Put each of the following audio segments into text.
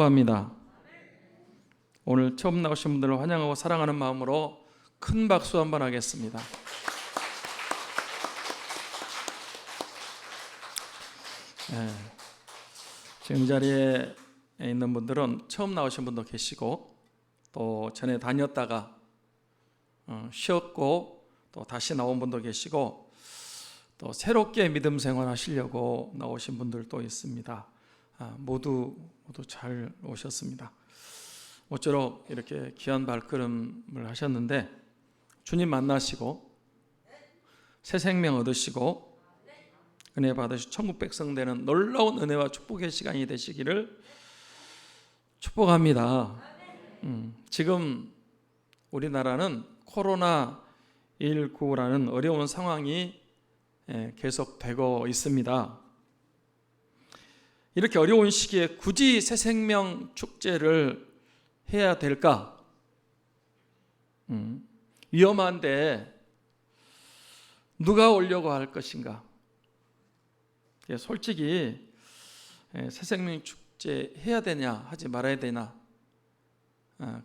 합니다. 오늘 처음 나오신 분들을 환영하고 사랑하는 마음으로 큰 박수 한번 하겠습니다. 지금 이 자리에 있는 분들은 처음 나오신 분도 계시고 또 전에 다녔다가 쉬었고 또 다시 나온 분도 계시고 또 새롭게 믿음 생활하시려고 나오신 분들도 있습니다. 모두 잘 오셨습니다. 모쪼록 이렇게 귀한 발걸음을 하셨는데 주님 만나시고 새 생명 얻으시고 은혜 받으시고 천국 백성 되는 놀라운 은혜와 축복의 시간이 되시기를 축복합니다. 지금 우리나라는 코로나19라는 어려운 상황이 계속되고 있습니다. 이렇게 어려운 시기에 굳이 새생명 축제를 해야 될까? 위험한데 누가 오려고 할 것인가? 솔직히 새생명 축제 해야 되냐 하지 말아야 되나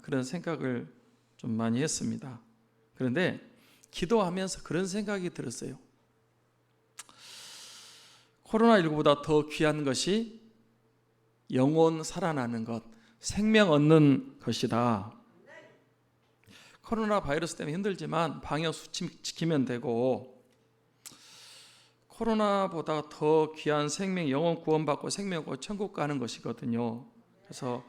그런 생각을 좀 많이 했습니다. 그런데 기도하면서 그런 생각이 들었어요. 코로나19보다 더 귀한 것이 영혼 살아나는 것, 생명 얻는 것이다. 코로나 바이러스 때문에 힘들지만 방역 수칙 지키면 되고 코로나보다 더 귀한 생명, 영혼 구원받고 생명 얻고 천국 가는 것이거든요. 그래서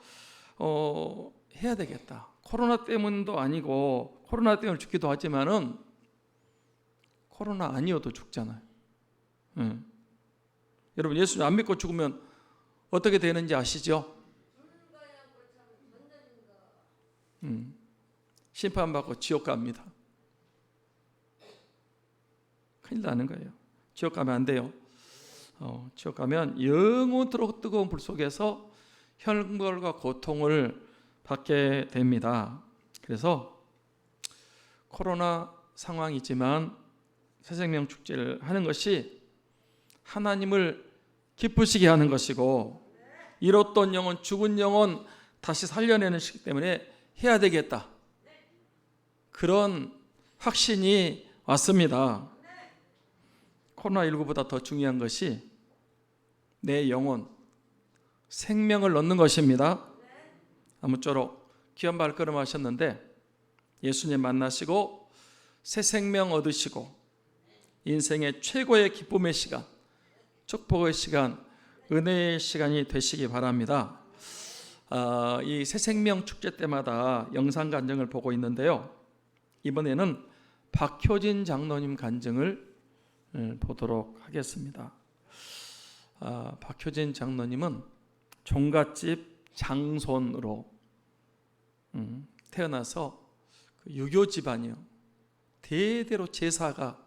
해야 되겠다. 코로나 때문도 아니고 코로나 때문에 죽기도 하지만은 코로나 아니어도 죽잖아요. 여러분 예수 안 믿고 죽으면 어떻게 되는지 아시죠? 심판받고 지옥 갑니다. 큰일 나는 거예요. 지옥 가면 안 돼요. 지옥 가면 영원토록 뜨거운 불 속에서 형벌과 고통을 받게 됩니다. 그래서 코로나 상황이지만 새생명 축제를 하는 것이 하나님을 기쁘시게 하는 것이고 잃었던 영혼, 죽은 영혼 다시 살려내는 시기 때문에 해야 되겠다. 그런 확신이 왔습니다. 코로나19보다 더 중요한 것이 내 영혼, 생명을 얻는 것입니다. 아무쪼록 귀한 발걸음 하셨는데 예수님 만나시고 새 생명 얻으시고 인생의 최고의 기쁨의 시간, 축복의 시간, 은혜의 시간이 되시기 바랍니다. 이 새생명 축제 때마다 영상 간증을 보고 있는데요. 이번에는 박효진 장로님 간증을 보도록 하겠습니다. 박효진 장로님은 종갓집 장손으로 태어나서 유교 집안이요. 대대로 제사가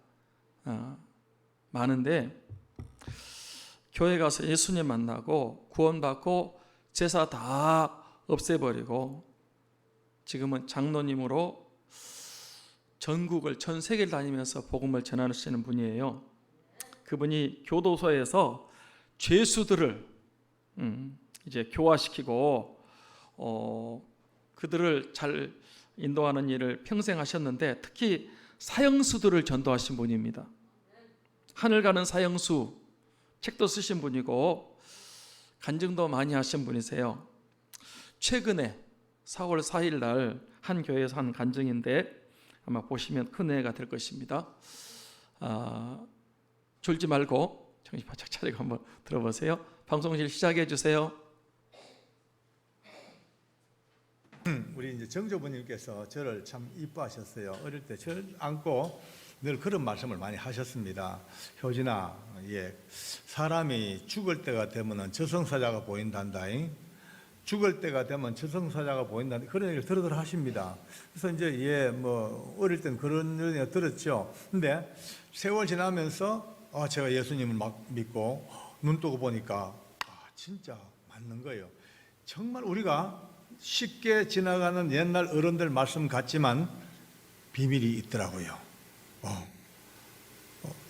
많은데 교회 가서 예수님 만나고 구원받고 제사 다 없애버리고 지금은 장로님으로 전국을 전 세계를 다니면서 복음을 전하시는 분이에요. 그분이 교도소에서 죄수들을 이제 교화시키고 그들을 잘 인도하는 일을 평생 하셨는데 특히 사형수들을 전도하신 분입니다. 하늘 가는 사형수 책도 쓰신 분이고 간증도 많이 하신 분이세요. 최근에 4월 4일 날 한 교회에서 한 간증인데 아마 보시면 큰 은혜가 될 것입니다. 졸지 말고 정신 바짝 차리고 한번 들어보세요. 방송실 시작해 주세요. 우리 이제 정조부님께서 저를 참 이뻐하셨어요. 어릴 때 저를 안고 늘 그런 말씀을 많이 하셨습니다. 효진아, 사람이 죽을 때가 되면은 저승사자가 보인단다잉. 죽을 때가 되면 저승사자가 보인다. 그런 얘기를 들으들 하십니다. 그래서 이제 어릴 땐 그런 얘기 들었죠. 근데 세월 지나면서 제가 예수님을 막 믿고 눈 뜨고 보니까 진짜 맞는 거예요. 정말 우리가 쉽게 지나가는 옛날 어른들 말씀 같지만 비밀이 있더라고요.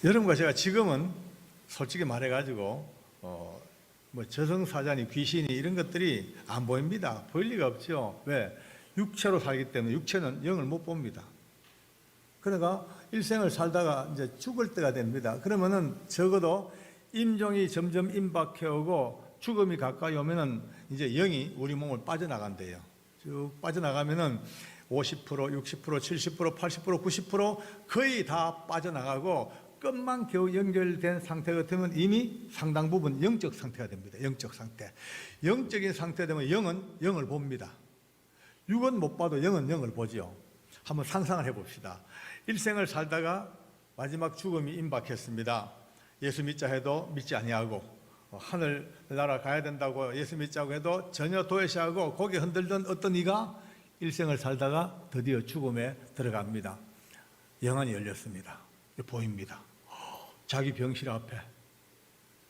여러분과 제가 지금은 솔직히 말해가지고 뭐 저승사자니 귀신이 이런 것들이 안 보입니다. 보일 리가 없죠. 왜? 육체로 살기 때문에 육체는 영을 못 봅니다. 그러니까 일생을 살다가 이제 죽을 때가 됩니다. 그러면은 적어도 임종이 점점 임박해오고 죽음이 가까이 오면은 이제 영이 우리 몸을 빠져나간대요. 쭉 빠져나가면은 50%, 60%, 70%, 80%, 90% 거의 다 빠져나가고 끝만 겨우 연결된 상태 같으면 이미 상당 부분 영적 상태가 됩니다. 영적 상태. 영적인 상태 되면 영은 영을 봅니다. 육은 못 봐도 영은 영을 보죠. 한번 상상을 해봅시다. 일생을 살다가 마지막 죽음이 임박했습니다. 예수 믿자 해도 믿지 아니하고 하늘 날아가야 된다고 예수 믿자고 해도 전혀 도외시하고 고개 흔들던 어떤 이가 일생을 살다가 드디어 죽음에 들어갑니다. 영안이 열렸습니다. 보입니다. 자기 병실 앞에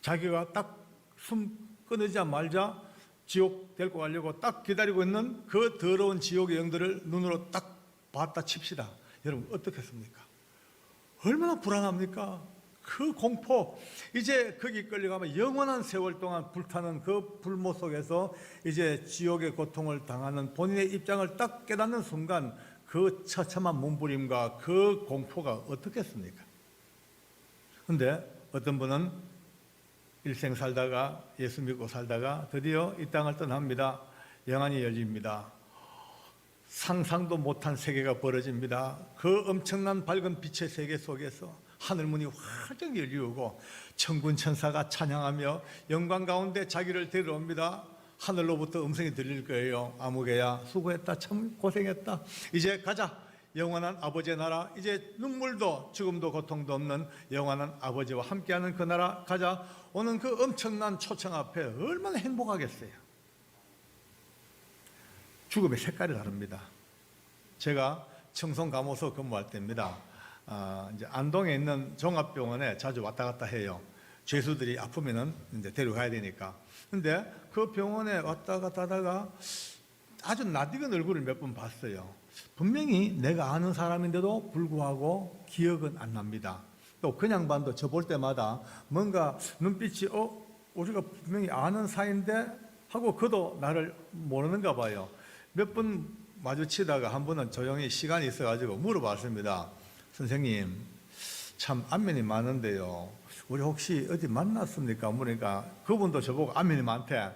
자기가 딱 숨 끊이자마자 지옥 데리고 가려고 딱 기다리고 있는 그 더러운 지옥의 영들을 눈으로 딱 봤다 칩시다. 여러분 어떻겠습니까? 얼마나 불안합니까? 그 공포, 이제 거기 끌려가면 영원한 세월 동안 불타는 그 불모 속에서 이제 지옥의 고통을 당하는 본인의 입장을 딱 깨닫는 순간 그 처참한 몸부림과 그 공포가 어떻겠습니까? 근데 어떤 분은 일생 살다가 예수 믿고 살다가 드디어 이 땅을 떠납니다. 영안이 열립니다. 상상도 못한 세계가 벌어집니다. 그 엄청난 밝은 빛의 세계 속에서 하늘문이 활짝 열리고 천군 천사가 찬양하며 영광 가운데 자기를 데려옵니다. 하늘로부터 음성이 들릴 거예요. 아무개야 수고했다, 참 고생했다, 이제 가자. 영원한 아버지의 나라, 이제 눈물도 죽음도 고통도 없는 영원한 아버지와 함께하는 그 나라 가자. 오는 그 엄청난 초청 앞에 얼마나 행복하겠어요. 죽음의 색깔이 다릅니다. 제가 청송감호소 근무할 때입니다. 이제 안동에 있는 종합병원에 자주 왔다 갔다 해요. 죄수들이 아프면은 이제 데려가야 되니까. 근데 그 병원에 왔다 갔다 하다가 아주 낯익은 얼굴을 몇 번 봤어요. 분명히 내가 아는 사람인데도 불구하고 기억은 안 납니다. 또 그냥 반도 저 볼 때마다 뭔가 눈빛이 우리가 분명히 아는 사이인데 하고 그도 나를 모르는가 봐요. 몇 번 마주치다가 한 번은 조용히 시간이 있어가지고 물어봤습니다. 선생님, 참 안면이 많은데요, 우리 혹시 어디 만났습니까? 물으니까 그분도 저보고 안면이 많대.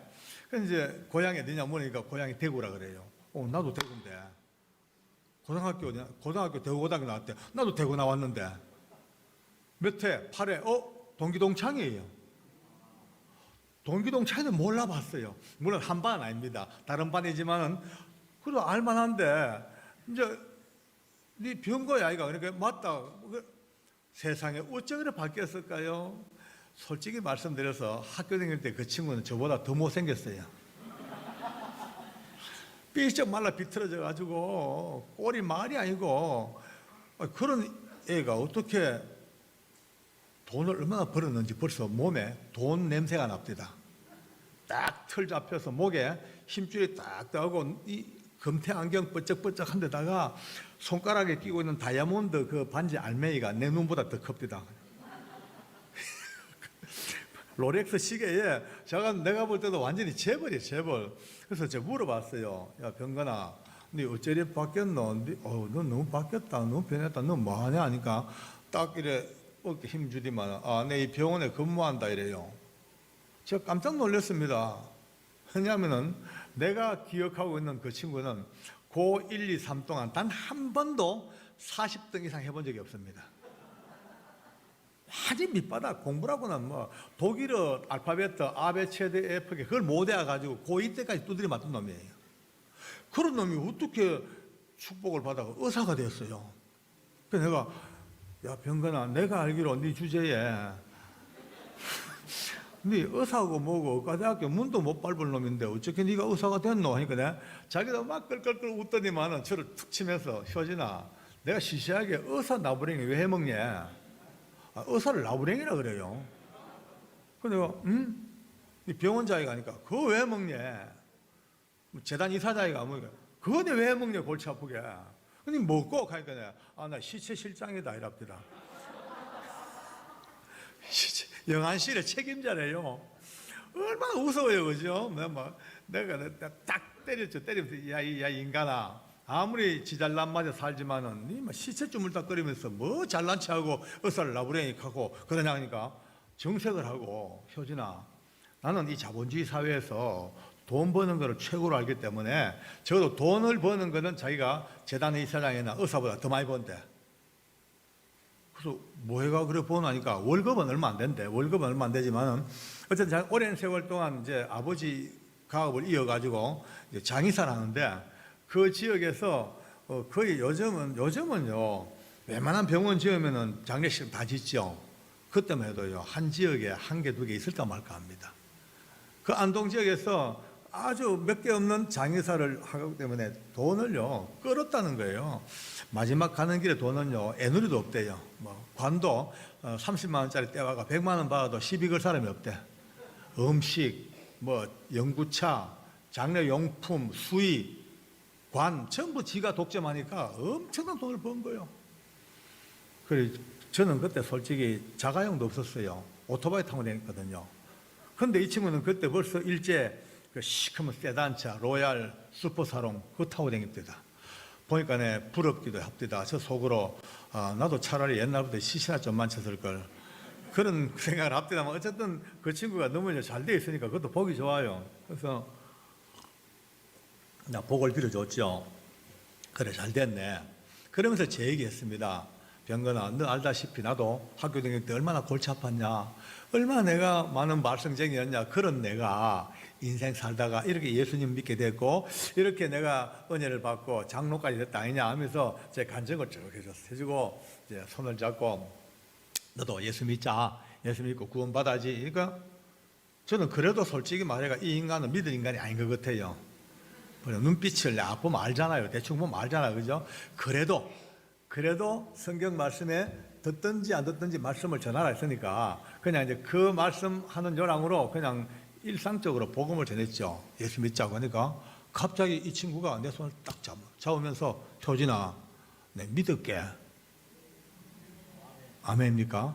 그래서 이제 고향이 어디냐 물으니까 고향이 대구라 그래요. 나도 대구인데. 고등학교 대구고등학교 나왔대. 나도 대구 나왔는데. 몇 회? 8회? 동기동창이에요. 동기동창은 몰라봤어요. 물론 한 반 아닙니다. 다른 반이지만은 그래도 알만한데 이제 네 병거야 아이가. 그러니까 맞다. 세상에 어째 그래 바뀌었을까요? 솔직히 말씀드려서 학교 다닐 때 그 친구는 저보다 더 못생겼어요. 삐쩍 말라 비틀어져 가지고 꼴이 말이 아니고, 그런 애가 어떻게 돈을 얼마나 벌었는지 벌써 몸에 돈 냄새가 납니다. 딱 털 잡혀서 목에 힘줄이 딱 나오고 이 금태 안경 뻐쩍뻐쩍한 데다가 손가락에 끼고 있는 다이아몬드 그 반지 알맹이가 내 눈보다 더 큽니다. 롤렉스 시계에 내가 볼 때도 완전히 재벌이에요, 재벌. 그래서 제가 물어봤어요. 야, 병건아, 네 어째 바뀌었노? 너 너무 바뀌었다, 너무 변했다, 너 뭐하냐 하니까 딱 이래 어깨 힘 주디만, 내 이 병원에 근무한다 이래요. 제가 깜짝 놀랐습니다. 왜냐하면은 내가 기억하고 있는 그 친구는 고1, 2, 3 동안 단 한 번도 40등 이상 해본 적이 없습니다. 아주 밑바닥 공부라고는 뭐 독일어 알파벳 아베체드 에프게 그걸 못 외워가지고 고2 때까지 두드려 맞던 놈이에요. 그런 놈이 어떻게 축복을 받아서 의사가 됐어요. 그래서 내가, 야 병건아, 내가 알기로 네 주제에 네 의사고 뭐고 의과대학교 문도 못 밟을 놈인데 어떻게 네가 의사가 됐노? 하니까 내가 자기도 막 끌끌끌 웃더니만은 저를 툭 치면서, 효진아, 내가 시시하게 의사 나부랭이 왜 해먹냐? 의사를 나부랭이라 그래요. 그래서 내가 이 병원 자기가 하니까 그거 왜 먹냐? 재단 이사자기가 뭐니까 그거 왜 먹냐 골치 아프게. 근데 먹고 가니까 내가 나 시체 실장이다 이랍니다. 영안실의 책임자래요. 얼마나 무서워요, 그죠? 내가 딱 때렸죠. 때리면서 야 인간아, 아무리 지잘난 맛에 살지만은 니 시체 주물딱거리면서 뭐 잘난 체하고 어살 나부랭이하고 그러냐 하니까 정색을 하고, 효진아, 나는 이 자본주의 사회에서 돈 버는 거를 최고로 알기 때문에 적어도 돈을 버는 거는 자기가 재단의 이사장이나 의사보다 더 많이 번대. 그래서 뭐해가 그래 보나니까 월급은 얼마 안 된대. 월급은 얼마 안 되지만은 어쨌든 오랜 세월 동안 이제 아버지 가업을 이어가지고 이제 장의사를 하는데, 그 지역에서 거의 요즘은요 웬만한 병원 지으면은 장례식 다 짓죠. 그때만 해도요 한 지역에 한 개 두 개 있을까 말까 합니다. 그 안동 지역에서 아주 몇 개 없는 장의사를 하기 때문에 돈을요 끌었다는 거예요. 마지막 가는 길에 돈은요 애누리도 없대요. 뭐 관도 30만 원짜리 떼와가 100만 원 받아도 시비 걸 사람이 없대. 음식, 뭐 연구차, 장례용품, 수의, 관 전부 지가 독점하니까 엄청난 돈을 번 거예요. 그래 저는 그때 솔직히 자가용도 없었어요. 오토바이 타고 다녔거든요. 근데 이 친구는 그때 벌써 일제 그 시커먼 세단차, 로얄, 슈퍼사롱 그거 타고 다닙니다. 보니까 부럽기도 합디다. 저 속으로 나도 차라리 옛날부터 시시나 좀 만쳤을 걸, 그런 생각을 합디다만 어쨌든 그 친구가 너무 잘 돼 있으니까 그것도 보기 좋아요. 그래서 나 복을 빌어줬죠. 그래 잘 됐네. 그러면서 제 얘기했습니다. 병건아, 너 알다시피 나도 학교 다닐 때 얼마나 골치 아팠냐, 얼마나 내가 많은 말썽쟁이였냐. 그런 내가 인생 살다가 이렇게 예수님 믿게 됐고 이렇게 내가 은혜를 받고 장로까지 됐다 아니냐 하면서 제 간증을 쭉 해주고 이제 손을 잡고 너도 예수 믿자, 예수 믿고 구원 받아야지. 그러니까 저는 그래도 솔직히 말해가 이 인간은 믿을 인간이 아닌 것 같아요. 눈빛을 보면 알잖아요. 대충 보면 알잖아요, 그죠? 그래도 성경 말씀에 듣든지 안 듣든지 말씀을 전하라 했으니까 그냥 이제 그 말씀하는 요랑으로 그냥 일상적으로 복음을 전했죠. 예수 믿자고 하니까 갑자기 이 친구가 내 손을 딱 잡으면서 효진아, 내 믿을게. 아멘입니까?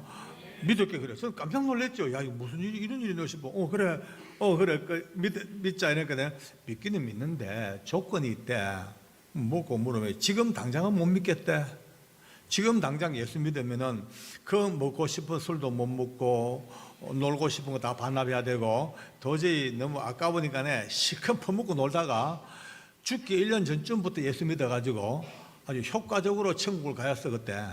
믿을게. 그래. 저는 깜짝 놀랐죠. 야, 이거 무슨 일이, 이런 일이 너 싶어. 그래. 믿자. 이러니까 내가 믿기는 믿는데 조건이 있대. 뭐고 물으면 지금 당장은 못 믿겠대. 지금 당장 예수 믿으면은 그 먹고 싶은 술도 못 먹고 놀고 싶은 거 다 반납해야 되고 도저히 너무 아까우니까 시큰 퍼먹고 놀다가 죽기 1년 전쯤부터 예수 믿어가지고 아주 효과적으로 천국을 가였어 그때.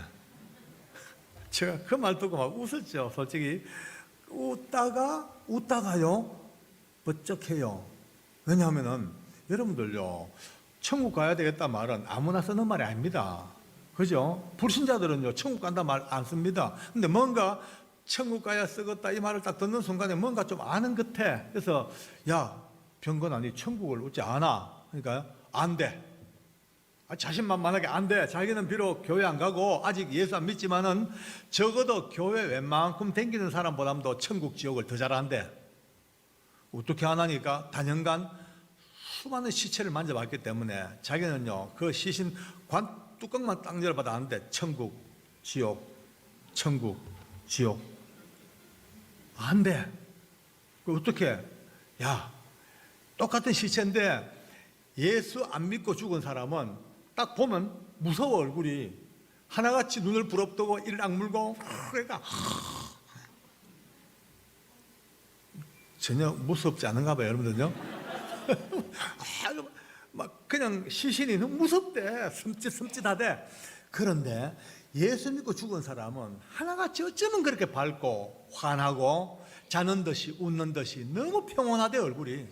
제가 그 말 듣고 막 웃었죠. 솔직히 웃다가요 버쩍해요. 왜냐하면은 여러분들요 천국 가야 되겠다 말은 아무나 쓰는 말이 아닙니다. 그죠? 불신자들은요 천국 간다 말 안 씁니다. 근데 뭔가 천국 가야 쓰겠다 이 말을 딱 듣는 순간에 뭔가 좀 아는 것 같아. 그래서 야 병건아, 니 천국을 어찌 아나? 그러니까 안 돼. 자신만만하게 안 돼. 자기는 비록 교회 안 가고 아직 예수 안 믿지만은 적어도 교회 웬만큼 댕기는 사람보다도 천국 지옥을 더 잘 안대. 어떻게 안 하니까 단연간 수많은 시체를 만져봤기 때문에 자기는요 그 시신 관 뚜껑만 딱 열어봐도 아는데 천국 지옥 천국 지옥 안 돼. 그 어떻게? 야 똑같은 시체인데 예수 안 믿고 죽은 사람은 딱 보면 무서워. 얼굴이 하나같이 눈을 부릅뜨고 이를 악물고 그러니까 전혀 무섭지 않은가 봐요 여러분들요. 막 그냥 시신이 너무 무섭대. 섬찟하대. 그런데 예수 믿고 죽은 사람은 하나같이 어쩌면 그렇게 밝고 환하고 자는 듯이 웃는 듯이 너무 평온하대 얼굴이.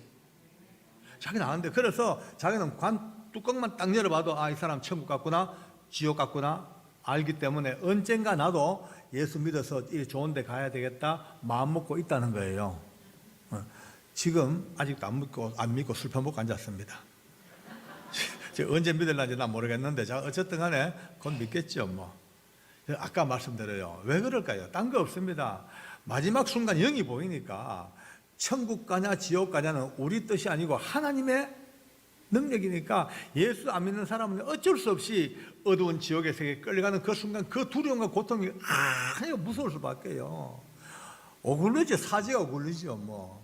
자기는 아는데 그래서 자기는 관 뚜껑만 딱 열어봐도 이 사람 천국 같구나 지옥 같구나 알기 때문에 언젠가 나도 예수 믿어서 이 좋은 데 가야 되겠다 마음 먹고 있다는 거예요. 지금 아직도 안 믿고 술 펴먹고 앉았습니다. 언제 믿을는지 난 모르겠는데 자 어쨌든 간에 곧 믿겠죠 뭐. 아까 말씀드려요. 왜 그럴까요? 딴 거 없습니다. 마지막 순간 영이 보이니까 천국 가냐 지옥 가냐는 우리 뜻이 아니고 하나님의 능력이니까 예수 안 믿는 사람은 어쩔 수 없이 어두운 지옥의 세계에 끌려가는 그 순간 그 두려움과 고통이 무서울 수밖에요. 오글르지. 사지가 오글르죠 뭐.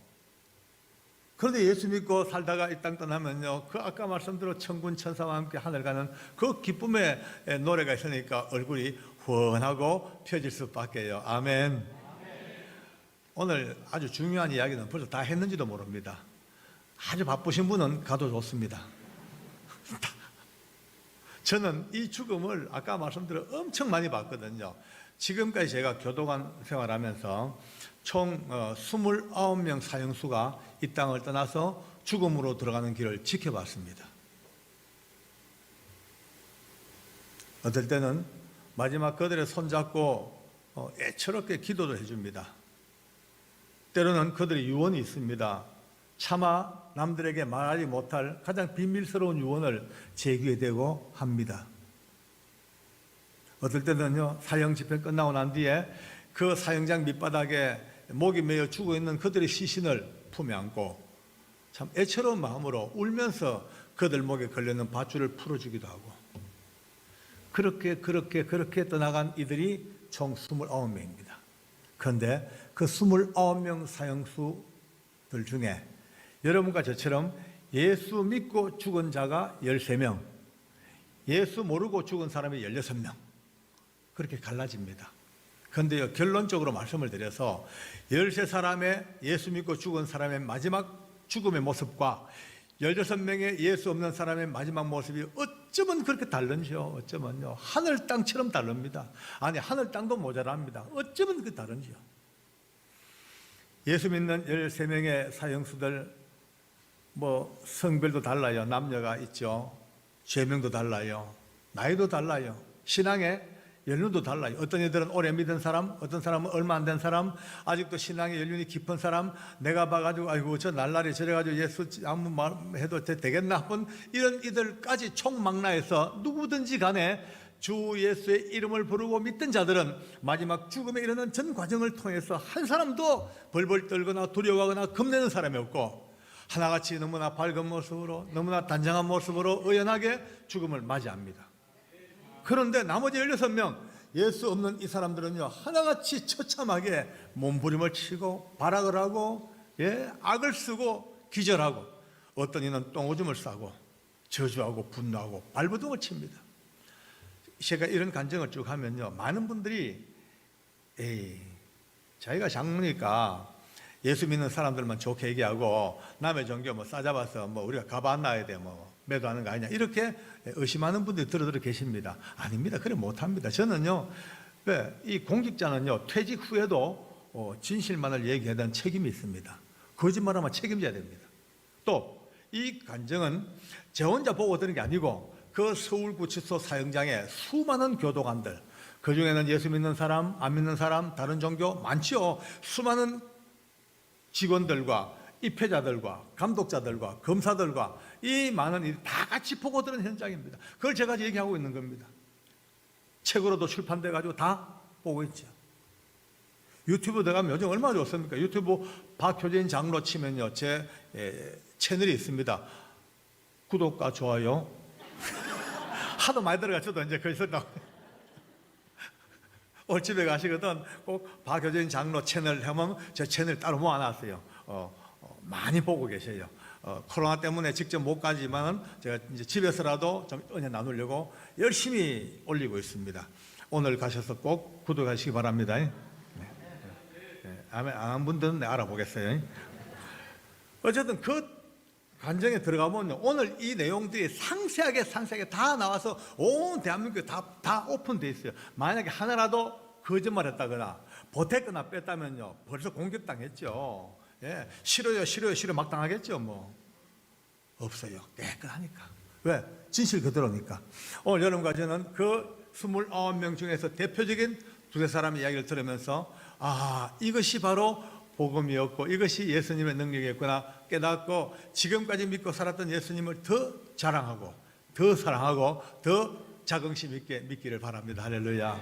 그런데 예수 믿고 살다가 이 땅 떠나면요, 그 아까 말씀대로 천군 천사와 함께 하늘 가는 그 기쁨의 노래가 있으니까 얼굴이 훤하고 펴질 수밖에요. 아멘. 오늘 아주 중요한 이야기는 벌써 다 했는지도 모릅니다. 아주 바쁘신 분은 가도 좋습니다. 저는 이 죽음을 아까 말씀드린 엄청 많이 봤거든요. 지금까지 제가 교도관 생활하면서 총 29명 사형수가 이 땅을 떠나서 죽음으로 들어가는 길을 지켜봤습니다. 어떨 때는 마지막 그들의 손잡고 애처롭게 기도도 해줍니다. 때로는 그들의 유언이 있습니다. 차마 남들에게 말하지 못할 가장 비밀스러운 유언을 제기해 대고 합니다. 어떨 때는요, 사형 집행 끝나고 난 뒤에 그 사형장 밑바닥에 목이 메어 죽어 있는 그들의 시신을 품에 안고 참 애처로운 마음으로 울면서 그들 목에 걸려있는 밧줄을 풀어주기도 하고, 그렇게 떠나간 이들이 총 29명입니다. 그런데 그 29명 사형수들 중에 여러분과 저처럼 예수 믿고 죽은 자가 13명, 예수 모르고 죽은 사람이 16명, 그렇게 갈라집니다. 그런데요, 결론적으로 말씀을 드려서 13사람의 예수 믿고 죽은 사람의 마지막 죽음의 모습과 16명의 예수 없는 사람의 마지막 모습이 어쩌면 그렇게 다른지요. 어쩌면요, 하늘 땅처럼 다릅니다. 아니, 하늘 땅도 모자랍니다. 어쩌면 그 다른지요. 예수 믿는 13명의 사형수들, 성별도 달라요. 남녀가 있죠. 죄명도 달라요. 나이도 달라요. 신앙의 연륜도 달라요. 어떤 이들은 오래 믿은 사람, 어떤 사람은 얼마 안 된 사람, 아직도 신앙의 연륜이 깊은 사람, 내가 봐가지고 아이고 저 날라리 저래가지고 예수 아무 말 해도 되겠나 하면 이런 이들까지 총망라해서 누구든지 간에 주 예수의 이름을 부르고 믿던 자들은 마지막 죽음에 이르는 전 과정을 통해서 한 사람도 벌벌 떨거나 두려워하거나 겁내는 사람이 없고, 하나같이 너무나 밝은 모습으로, 너무나 단정한 모습으로 의연하게 죽음을 맞이합니다. 그런데 나머지 16명, 예수 없는 이 사람들은요, 하나같이 처참하게 몸부림을 치고 발악을 하고, 악을 쓰고 기절하고, 어떤 이는 똥오줌을 싸고 저주하고 분노하고 발버둥을 칩니다. 제가 이런 간증을 쭉 하면요, 많은 분들이 자기가 장로니까 예수 믿는 사람들만 좋게 얘기하고 남의 종교 싸잡아서 우리가 가봐놔야 돼, 매도하는 거 아니냐, 이렇게 의심하는 분들이 들어 계십니다. 아닙니다. 그래 못합니다. 저는요, 이 공직자는요, 퇴직 후에도 진실만을 얘기해야 되는 책임이 있습니다. 거짓말하면 책임져야 됩니다. 또 이 간증은 제 혼자 보고 들은 게 아니고 그 서울구치소 사형장에 수많은 교도관들, 그 중에는 예수 믿는 사람, 안 믿는 사람, 다른 종교 많지요. 수많은 직원들과 입회자들과 감독자들과 검사들과 이 많은 일이 다 같이 보고 들은 현장입니다. 그걸 제가 얘기하고 있는 겁니다. 책으로도 출판돼 가지고 다 보고 있죠. 유튜브 들어가면 요즘 얼마나 좋습니까? 유튜브 박효진 장로 치면요, 제 채널이 있습니다. 구독과 좋아요 하도 많이 들어가셔도 이제 거기서 오늘 집에 가시거든 꼭 박효진 장로 채널 하면 제 채널 따로 모아놨어요. 많이 보고 계세요. 코로나 때문에 직접 못 가지만은 제가 이제 집에서라도 좀 은혜 나누려고 열심히 올리고 있습니다. 오늘 가셔서 꼭 구독하시기 바랍니다. 안 한 분들은 알아보겠어요. 어쨌든 그 간증에 들어가면 오늘 이 내용들이 상세하게 다 나와서 온 대한민국에 다 오픈되어 있어요. 만약에 하나라도 거짓말했다거나 보탰거나 뺐다면요, 벌써 공격당했죠. 싫어요 막 당하겠죠. 없어요. 깨끗하니까. 왜? 진실 그대로니까. 오늘 여러분과 저는 그 29명 중에서 대표적인 두세 사람의 이야기를 들으면서 이것이 바로 복음이었고 이것이 예수님의 능력이었구나 깨닫고, 지금까지 믿고 살았던 예수님을 더 자랑하고 더 사랑하고 더 자긍심 있게 믿기를 바랍니다. 할렐루야.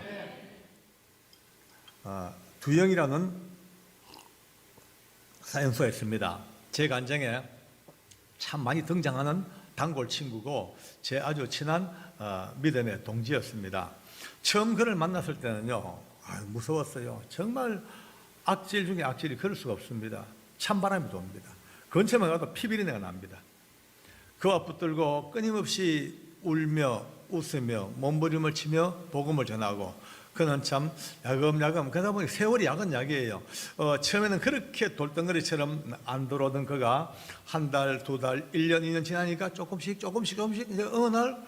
두영이라는 사형수가 있습니다. 제 간증에 참 많이 등장하는 단골 친구고 제 아주 친한 믿음의 동지였습니다. 처음 그를 만났을 때는요, 무서웠어요. 정말 악질 중에 악질이 그럴 수가 없습니다. 찬바람이 돕니다. 근처만 가도 피비린내가 납니다. 그와 붙들고 끊임없이 울며 웃으며 몸부림을 치며 복음을 전하고, 그는 참 야금야금, 그러다 보니 세월이 야금야금이에요. 처음에는 그렇게 돌덩어리처럼 안 들어오던 그가 한 달, 두 달, 1년, 2년 지나니까 조금씩 이제 어느 날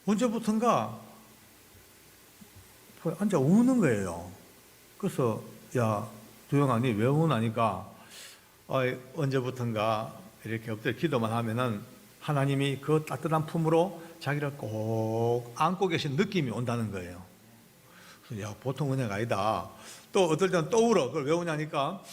언제부턴가 앉아 우는 거예요. 그래서 야 두영아 니 왜 우나니까 언제부턴가 이렇게 엎드려 기도만 하면은 하나님이 그 따뜻한 품으로 자기를 꼭 안고 계신 느낌이 온다는 거예요. 야, 보통 은혜가 아니다. 또 어떨 때는 또 울어. 그걸 왜 우냐니까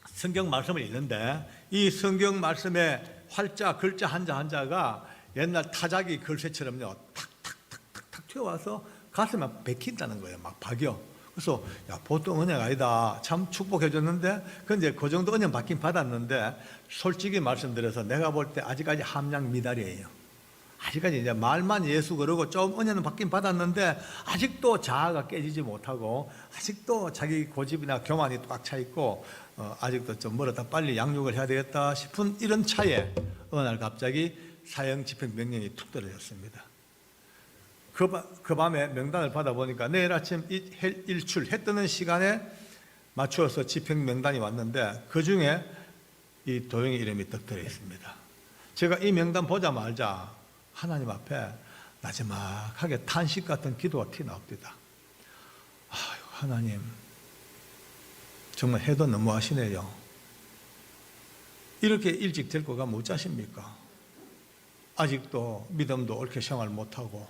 성경 말씀을 읽는데 이 성경 말씀의 활자, 글자 한자 한자가 옛날 타자기 글씨처럼요, 탁탁탁탁탁 튀어와서 가슴에 박힌다는 거예요. 막 박여. 그래서 야, 보통 은혜가 아니다. 참 축복해줬는데, 근데 그 정도 은혜 받긴 받았는데, 솔직히 말씀드려서 내가 볼 때 아직까지 함량 미달이에요. 아직까지 이제 말만 예수 그러고 좀 은혜는 받긴 받았는데, 아직도 자아가 깨지지 못하고, 아직도 자기 고집이나 교만이 꽉 차 있고, 아직도 좀 멀었다 빨리 양육을 해야 되겠다 싶은 이런 차에 어느 날 갑자기 사형 집행 명령이 툭 떨어졌습니다. 그 밤에 명단을 받아보니까 내일 아침 일출 해 뜨는 시간에 맞추어서 집행 명단이 왔는데 그 중에 이 도영의 이름이 떡 들어 있습니다. 제가 이 명단 보자마자 하나님 앞에 나지막하게 탄식 같은 기도가 튀어나옵니다. 아유, 하나님 정말 해도 너무하시네요. 이렇게 일찍 데리고 가면 어쩌십니까? 아직도 믿음도 옳게 생활 못하고,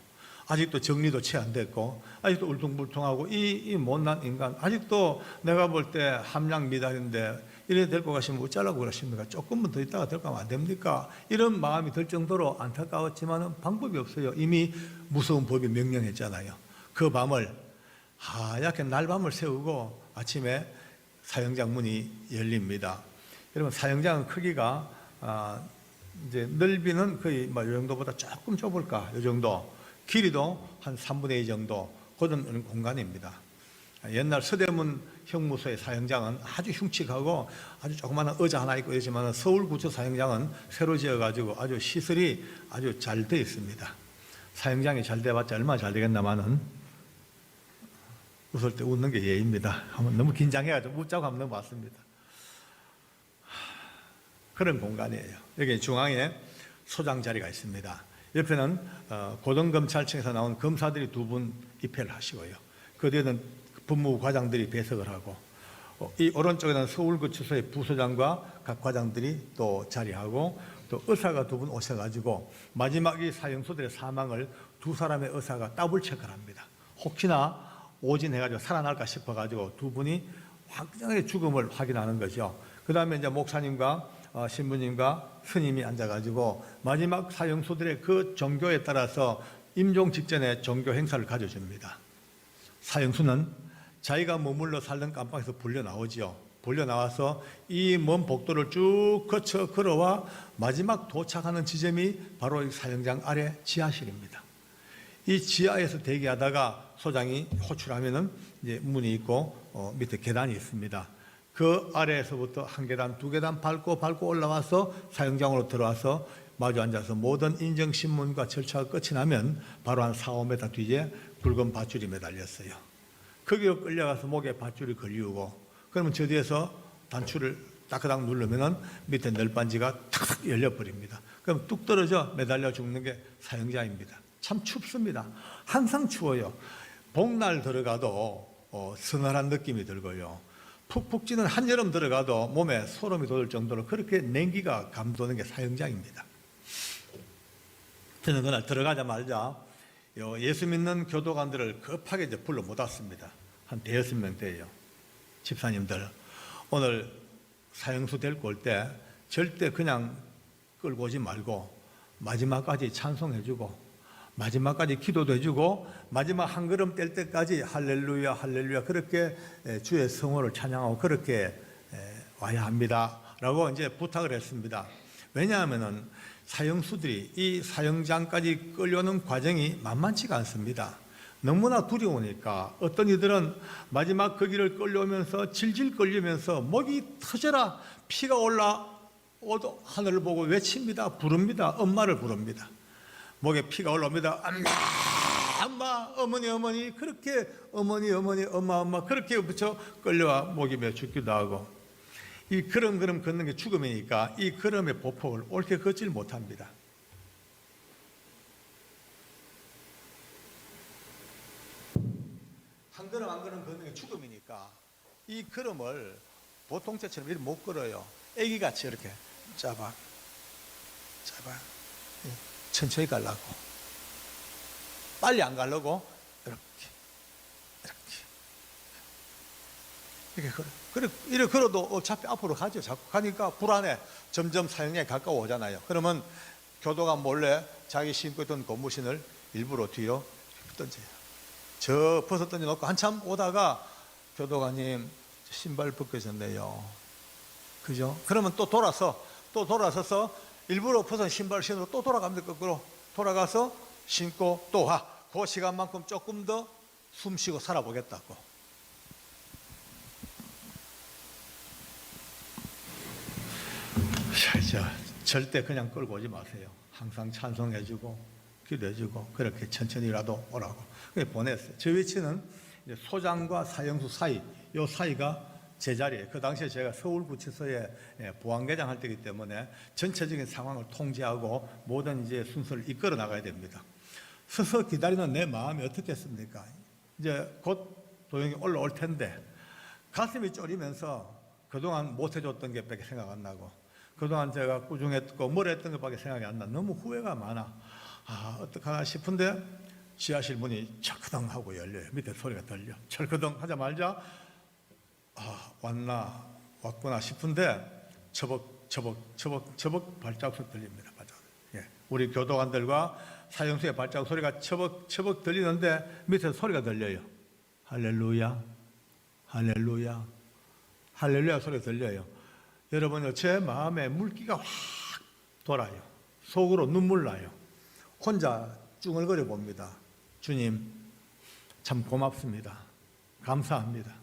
아직도 정리도 채 안 됐고, 아직도 울퉁불퉁하고, 이 못난 인간, 아직도 내가 볼 때 함량 미달인데 이래 데리고 가시면 어쩌라고 그러십니까? 조금만 더 있다가 데리고 가면 안 됩니까? 이런 마음이 들 정도로 안타까웠지만 방법이 없어요. 이미 무서운 법이 명령했잖아요. 그 밤을 하얗게 날밤을 새우고 아침에 사형장 문이 열립니다. 여러분, 사형장은 크기가 이제 넓이는 거의 이 정도보다 조금 좁을까, 이 정도. 길이도 한 3분의 2 정도 그런 공간입니다. 옛날 서대문 형무소의 사형장은 아주 흉측하고 아주 조그마한 의자 하나 있고 이러지만 서울구치 사형장은 새로 지어가지고 아주 시설이 아주 잘 되어 있습니다. 사형장이 잘 돼봤자 얼마나 잘 되겠나마는 웃을 때 웃는 게 예입니다. 한번 너무 긴장해가지고 웃자고 한번 넘어왔습니다. 그런 공간이에요. 여기 중앙에 소장 자리가 있습니다. 옆에는 고등검찰청에서 나온 검사들이 2분 입회를 하시고요. 그 뒤에는 법무부 과장들이 배석을 하고, 이 오른쪽에는 서울구치소의 부소장과 각 과장들이 또 자리하고, 또 의사가 2분 오셔가지고 마지막 이 사형수들의 사망을 2사람의 의사가 더블 체크를 합니다. 혹시나 오진해가지고 살아날까 싶어가지고 2분이 확정의 죽음을 확인하는 거죠. 그 다음에 이제 목사님과 신부님과 스님이 앉아가지고 마지막 사형수들의 그 종교에 따라서 임종 직전에 종교 행사를 가져줍니다. 사형수는 자기가 머물러 살던 깜방에서 불려 나오지요. 불려 나와서 이 먼 복도를 쭉 거쳐 걸어와 마지막 도착하는 지점이 바로 이 사형장 아래 지하실입니다. 이 지하에서 대기하다가 소장이 호출하면은 이제 문이 있고 밑에 계단이 있습니다. 그 아래에서부터 한 계단, 2계단 밟고 올라와서 사형장으로 들어와서 마주 앉아서 모든 인정신문과 절차가 끝이 나면 바로 한 4, 5m 뒤에 굵은 밧줄이 매달렸어요. 거기로 끌려가서 목에 밧줄이 걸리우고, 그러면 저 뒤에서 단추를 따크닥 누르면은 밑에 널빤지가 탁 열려버립니다. 그럼 뚝 떨어져 매달려 죽는 게 사형장입니다. 참 춥습니다. 항상 추워요. 봄날 들어가도 서늘한 느낌이 들고요. 푹푹 찌는 한여름 들어가도 몸에 소름이 돋을 정도로 그렇게 냉기가 감도는 게 사형장입니다. 저는 그날 들어가자마자 예수 믿는 교도관들을 급하게 이제 불러 모았습니다. 한 5-6명 돼요. 집사님들, 오늘 사형수 데리고 올 때 절대 그냥 끌고 오지 말고 마지막까지 찬송해주고 마지막까지 기도도 해주고 마지막 한 걸음 뗄 때까지 할렐루야 할렐루야 그렇게 주의 성호를 찬양하고 그렇게 와야 합니다 라고 이제 부탁을 했습니다. 왜냐하면은 사형수들이 이 사형장까지 끌려오는 과정이 만만치가 않습니다. 너무나 두려우니까 어떤 이들은 마지막 그 길을 끌려오면서 질질 끌리면서 목이 터져라 피가 올라 하늘을 보고 외칩니다. 부릅니다. 엄마를 부릅니다. 목에 피가 올라옵니다. 엄마, 어머니, 그렇게 어머니, 엄마, 그렇게 붙여 끌려와 목이 매 죽기도 하고, 이 걸음 걷는 게 죽음이니까 이 걸음의 보폭을 옳게 걷질 못합니다. 한 걸음 걷는 게 죽음이니까 이 걸음을 보통체처럼 이렇게 못 걸어요. 애기같이 이렇게 잡아 천천히 가려고, 빨리 안 가려고 이렇게 걸어도 어차피 앞으로 가죠. 자꾸 가니까 불안해. 점점 사형에 가까워 오잖아요. 그러면 교도관 몰래 자기 신고 있던 고무신을 일부러 뒤로 던져요. 저 벗어 던져놓고 한참 오다가 교도관님 신발 벗겨졌네요. 그죠? 그러면 또 돌아서서 일부러 벗은 신발 신으로 또 돌아갑니다. 거꾸로 돌아가서 신고 또 와. 그 시간만큼 조금 더 숨 쉬고 살아보겠다고. 절대 그냥 끌고 오지 마세요. 항상 찬송해주고 기도해주고 그렇게 천천히라도 오라고 보냈어요. 저 위치는 이제 소장과 사형수 사이, 요 사이가 제 자리에, 그 당시에 제가 서울구치소에 보안계장 할 때이기 때문에 전체적인 상황을 통제하고 모든 이제 순서를 이끌어 나가야 됩니다. 서서 기다리는 내 마음이 어떻겠습니까? 이제 곧 도형이 올라올 텐데 가슴이 쫄이면서 그동안 못 해줬던 게 밖에 생각 안 나고, 그동안 제가 꾸중했고 뭘 했던 것밖에 생각이 안 나. 너무 후회가 많아. 어떡하나 싶은데 지하실 문이 철커덩 하고 열려요. 밑에 소리가 들려. 철커덩 하자마자 왔구나 싶은데 처벅 발자국 소리 들립니다. 예. 우리 교도관들과 사형수의 발자국 소리가 처벅 들리는데 밑에 소리가 들려요. 할렐루야, 할렐루야, 할렐루야 소리가 들려요. 여러분요, 제 마음에 물기가 확 돌아요. 속으로 눈물 나요. 혼자 쭝얼거려 봅니다. 주님, 참 고맙습니다. 감사합니다.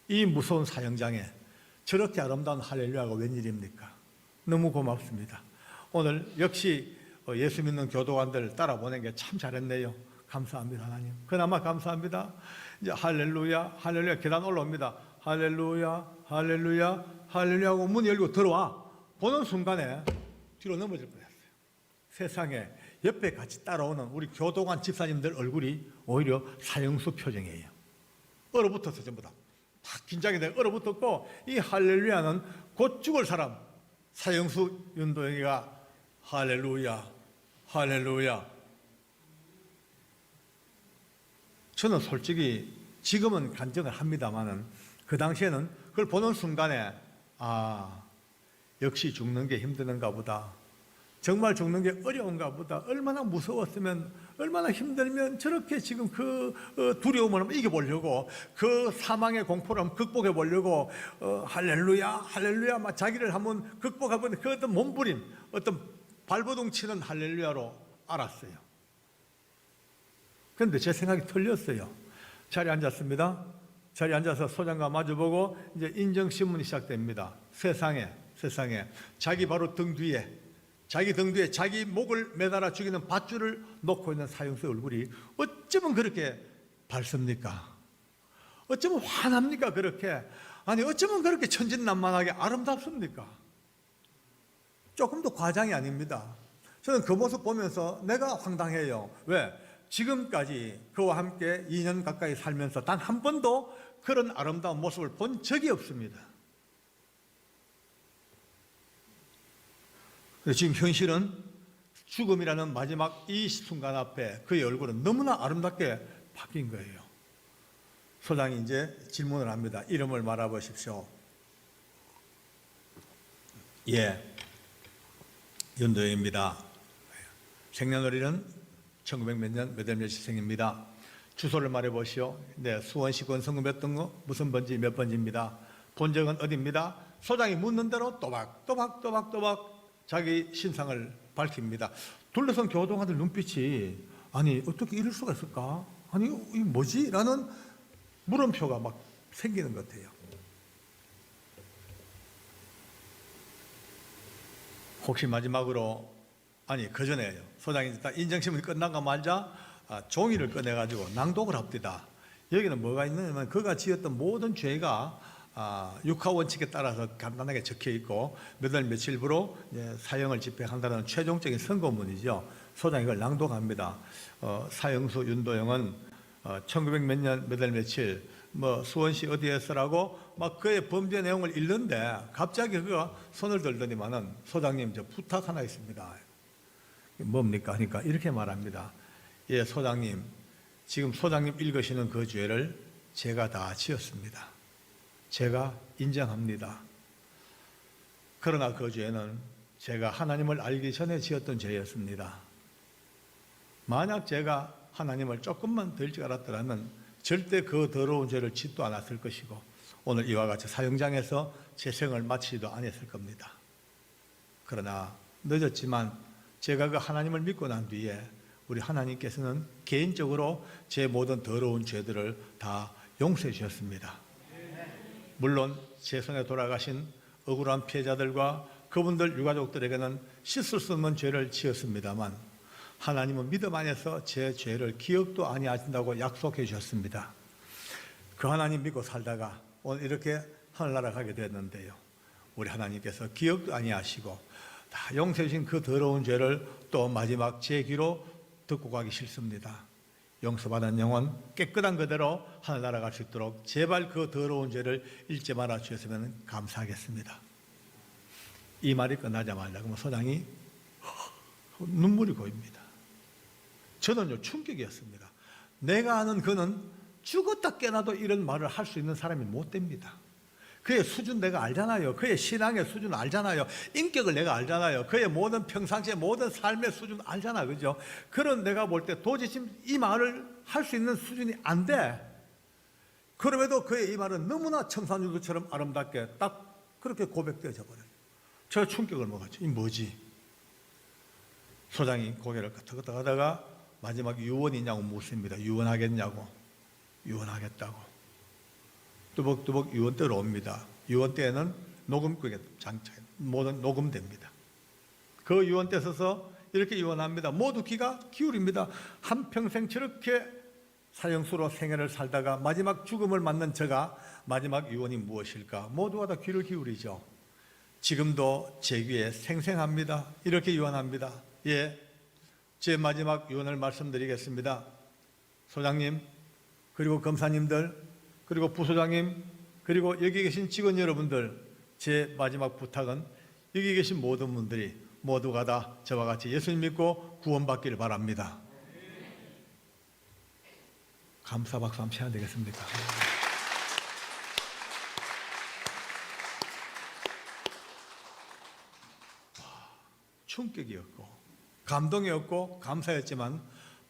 이 무서운 사형장에 저렇게 아름다운 할렐루야가 웬일입니까? 너무 고맙습니다. 오늘 역시 예수 믿는 교도관들 따라보낸 게 참 잘했네요. 감사합니다, 하나님. 그나마 감사합니다. 이제 할렐루야, 할렐루야 계단 올라옵니다. 할렐루야, 할렐루야, 할렐루야 하고 문 열고 들어와. 보는 순간에 뒤로 넘어질 뻔했어요. 세상에 옆에 같이 따라오는 우리 교도관 집사님들 얼굴이 오히려 사형수 표정이에요. 얼어붙었어. 전부 다 긴장이 돼 얼어붙었고, 이 할렐루야는 곧 죽을 사람 사형수 윤도영이가 할렐루야, 할렐루야. 저는 솔직히 지금은 간증을 합니다만은 그 당시에는 그걸 보는 순간에 역시 죽는 게 힘드는가 보다. 정말 죽는 게 어려운가 보다. 얼마나 무서웠으면, 얼마나 힘들면 저렇게 지금 그 두려움을 한번 이겨보려고, 그 사망의 공포를 한번 극복해보려고 할렐루야, 할렐루야 막 자기를 한번 극복해보는 그 어떤 몸부림, 어떤 발버둥 치는 할렐루야로 알았어요. 그런데 제 생각이 틀렸어요. 자리에 앉았습니다. 자리에 앉아서 소장과 마주보고 이제 인정신문이 시작됩니다. 세상에 자기 바로 등 뒤에 자기 목을 매달아 죽이는 밧줄을 놓고 있는 사형수의 얼굴이 어쩌면 그렇게 밝습니까? 어쩌면 환합니까? 그렇게, 아니 어쩌면 그렇게 천진난만하게 아름답습니까? 조금도 과장이 아닙니다. 저는 그 모습 보면서 내가 황당해요. 왜? 지금까지 그와 함께 2년 가까이 살면서 단 한 번도 그런 아름다운 모습을 본 적이 없습니다. 지금 현실은 죽음이라는 마지막 이 순간 앞에 그의 얼굴은 너무나 아름답게 바뀐 거예요. 소장이 이제 질문을 합니다. 이름을 말해보십시오. 예, 윤도영입니다. 생년월일은 1900몇 년 몇 월 며칠생입니다. 주소를 말해보시오. 네, 수원시 권성구 몇 등구 무슨 번지 몇 번지입니다. 본 적은 어디입니다. 소장이 묻는 대로 또박 자기 신상을 밝힙니다. 둘러선 교도관들 눈빛이, 아니 어떻게 이럴 수가 있을까? 아니 이 뭐지? 라는 물음표가 막 생기는 것 같아요. 혹시 마지막으로 그 전에요. 소장이 딱 인정심이 끝나가 말자 종이를 꺼내가지고 낭독을 합니다. 여기는 뭐가 있느냐면 그가 지었던 모든 죄가 육하 원칙에 따라서 간단하게 적혀 있고 몇 월 며칠부로 사형을 집행한다는 최종적인 선고문이죠. 소장이 이걸 낭독합니다. 사형수 윤도영은 1900 몇 년 몇 월 며칠 수원시 어디에서라고 막 그의 범죄 내용을 읽는데 갑자기 그가 손을 들더니만은 소장님 저 부탁 하나 있습니다. 뭡니까 하니까 이렇게 말합니다. 예, 소장님, 지금 소장님 읽으시는 그 죄를 제가 다 지었습니다. 제가 인정합니다. 그러나 그 죄는 제가 하나님을 알기 전에 지었던 죄였습니다. 만약 제가 하나님을 조금만 더 일찍 알았더라면 절대 그 더러운 죄를 짓도 않았을 것이고 오늘 이와 같이 사형장에서 제 생을 마치지도 않았을 겁니다. 그러나 늦었지만 제가 그 하나님을 믿고 난 뒤에 우리 하나님께서는 개인적으로 제 모든 더러운 죄들을 다 용서해 주셨습니다. 물론 제 손에 돌아가신 억울한 피해자들과 그분들 유가족들에게는 씻을 수 없는 죄를 지었습니다만 하나님은 믿음 안에서 제 죄를 기억도 아니하신다고 약속해 주셨습니다. 그 하나님 믿고 살다가 오늘 이렇게 하늘나라 가게 됐는데요. 우리 하나님께서 기억도 아니하시고 다 용서해 주신 그 더러운 죄를 또 마지막 제 귀로 듣고 가기 싫습니다. 용서받은 영혼 깨끗한 그대로 하늘나라 갈 수 있도록 제발 그 더러운 죄를 잊지 말아 주셨으면 감사하겠습니다. 이 말이 끝나자마자 그러면 소장이 눈물이 고입니다. 저는요 충격이었습니다. 내가 아는 그는 죽었다 깨나도 이런 말을 할 수 있는 사람이 못 됩니다. 그의 수준 내가 알잖아요. 그의 신앙의 수준 알잖아요. 인격을 내가 알잖아요. 그의 모든 평상시의 모든 삶의 수준 알잖아, 그죠? 그런 내가 볼 때 도저히 지금 이 말을 할 수 있는 수준이 안 돼. 그럼에도 그의 이 말은 너무나 청산유두처럼 아름답게 딱 그렇게 고백되어져 버려요. 저 충격을 먹었죠. 이 뭐지? 소장이 고개를 끄덕끄덕 하다가 마지막 유언이냐고 묻습니다. 유언하겠냐고. 유언하겠다고. 뚜벅뚜벅 유언대로 옵니다. 유언대에는 녹음기가 장착, 모든 녹음됩니다. 그 유언대 서서 이렇게 유언합니다. 모두 귀가 기울입니다. 한평생 저렇게 사형수로 생애를 살다가 마지막 죽음을 맞는 저가 마지막 유언이 무엇일까? 모두가 다 귀를 기울이죠. 지금도 제 귀에 생생합니다. 이렇게 유언합니다. 예, 제 마지막 유언을 말씀드리겠습니다. 소장님, 그리고 검사님들, 그리고 부소장님, 그리고 여기 계신 직원 여러분들, 제 마지막 부탁은 여기 계신 모든 분들이 모두가 다 저와 같이 예수님 믿고 구원받기를 바랍니다. 감사 박수 한번 쳐야 되겠습니까? 충격이었고 감동이었고 감사였지만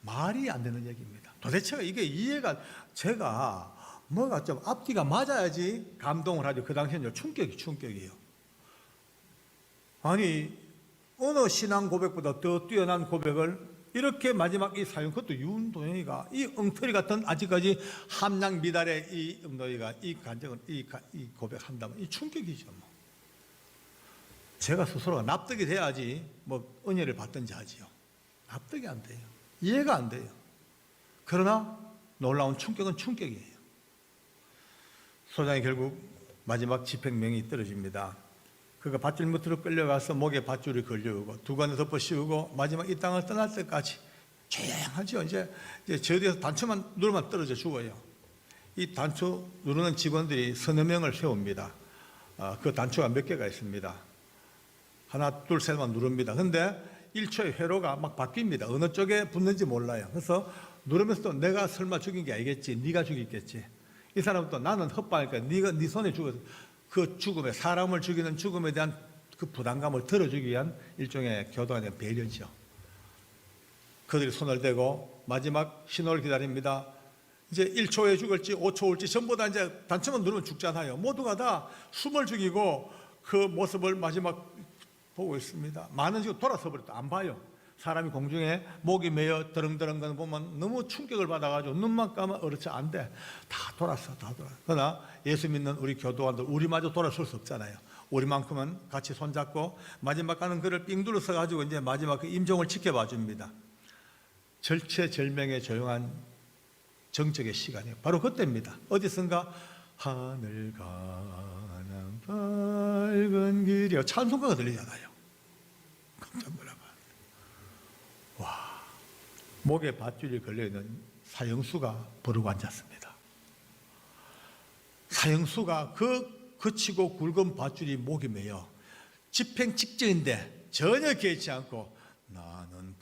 말이 안 되는 얘기입니다. 도대체 이게 이해가 제가 뭐가 좀 앞뒤가 맞아야지 감동을 하죠. 그 당시에는 충격이에요. 아니 어느 신앙 고백보다 더 뛰어난 고백을 이렇게 마지막 이 사연, 그것도 윤도영이가 이 엉터리 같은 아직까지 함량 미달의 이 음노이가 이 간증을 이 고백한다면 이 충격이죠. 뭐. 제가 스스로가 납득이 돼야지 뭐 은혜를 받든지 하지요. 납득이 안 돼요. 이해가 안 돼요. 그러나 놀라운 충격은 충격이에요. 소장이 결국 마지막 집행명이 떨어집니다. 그가 밧줄 밑으로 끌려가서 목에 밧줄이 걸려오고 두관을 덮어 씌우고 마지막 이 땅을 떠날 때까지 조용하죠. 이제 저 뒤에서 단추만 누르면 떨어져 죽어요. 이 단추 누르는 직원들이 서너 명을 세웁니다. 그 단추가 몇 개가 있습니다. 하나, 둘, 셋만 누릅니다. 근데 1초의 회로가 막 바뀝니다. 어느 쪽에 붙는지 몰라요. 그래서 누르면서 또 내가 설마 죽인 게 아니겠지, 네가 죽였겠지. 이 사람은 또 나는 헛바니까 네 손에 죽어서 그 죽음에, 사람을 죽이는 죽음에 대한 그 부담감을 덜어주기 위한 일종의 교도관의 배려죠. 그들이 손을 대고 마지막 신호를 기다립니다. 이제 1초에 죽을지 5초 올지 전부 다 이제 단추만 누르면 죽잖아요. 모두가 다 숨을 죽이고 그 모습을 마지막 보고 있습니다. 많은 지금 돌아서 버렸다. 안 봐요. 사람이 공중에 목이 메어 드렁드렁 거는 보면 너무 충격을 받아가지고 눈만 감아 어르치 안 돼. 다 돌았어. 그러나 예수 믿는 우리 교도관들 우리마저 돌아설 수 없잖아요. 우리만큼은 같이 손잡고 마지막 가는 그를 삥 둘러서 가지고 이제 마지막 그 임종을 지켜봐 줍니다. 절체절명의 조용한 정적의 시간이에요. 바로 그때입니다. 어디선가 하늘 가는 밝은 길이요, 찬송가가 들리잖아요. 깜짝 놀라봐. 와, 목에 밧줄이 걸려있는 사형수가 부르고 앉았습니다. 사형수가 그 거치고 굵은 밧줄이 목에 매여 집행 직전인데 전혀 개의치 않고 나는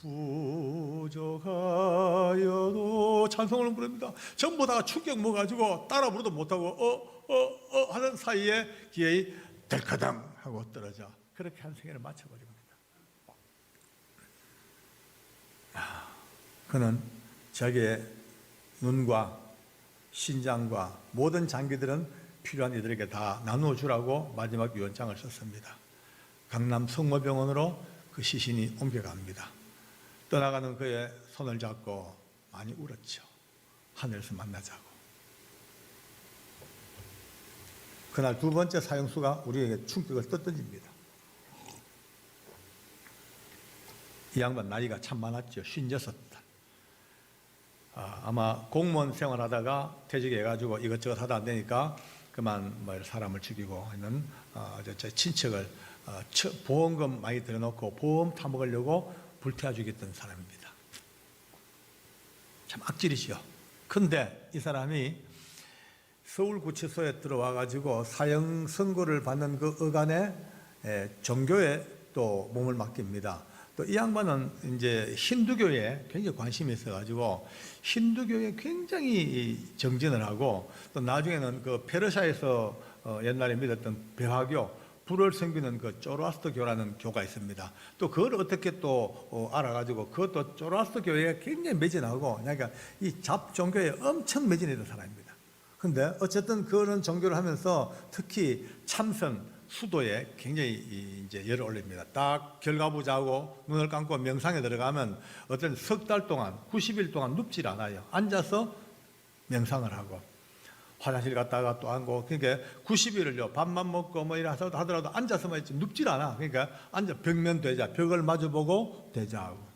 부족하여도 찬송을 부릅니다. 전부 다 충격 먹어가지고 따라 부르도 못하고 하는 사이에 기어이 덜커덩 하고 떨어져 그렇게 한 생애를 마쳐버립니다. 그는 자기의 눈과 신장과 모든 장기들은 필요한 이들에게 다 나누어 주라고 마지막 유언장을 썼습니다. 강남 성모병원으로 그 시신이 옮겨갑니다. 떠나가는 그의 손을 잡고 많이 울었죠. 하늘에서 만나자고. 그날 두 번째 사형수가 우리에게 충격을 떠던집니다. 이 양반 나이가 참 많았죠. 56살. 아마 공무원 생활하다가 퇴직해가지고 이것저것 하다 안 되니까 그만 사람을 죽이고 있는 제 친척을 보험금 많이 들여놓고 보험 타먹으려고 불태워 죽였던 사람입니다. 참 악질이죠. 근데 이 사람이 서울구치소에 들어와가지고 사형 선고를 받는 그 어간에 종교에 또 몸을 맡깁니다. 또 이 양반은 이제 힌두교에 굉장히 관심이 있어가지고 힌두교에 굉장히 정진을 하고 또 나중에는 그 페르시아에서 옛날에 믿었던 배화교, 불을 섬기는 그 조로아스터교라는 교가 있습니다. 또 그걸 어떻게 또 알아가지고 그것도 조로아스터교에 굉장히 매진하고 그러니까 이 잡종교에 엄청 매진했던 사람입니다. 근데 어쨌든 그런 종교를 하면서 특히 참선, 수도에 굉장히 이제 열을 올립니다. 딱 결과부 자고 눈을 감고 명상에 들어가면 어떤 석 달 동안 90일 동안 눕질 않아요. 앉아서 명상을 하고 화장실 갔다가 또 앉고 그러니까 90일을요 밥만 먹고 뭐 이래 하더라도 앉아서만 있지 눕질 않아. 그러니까 앉아 벽면 되자 벽을 마주보고 대자하고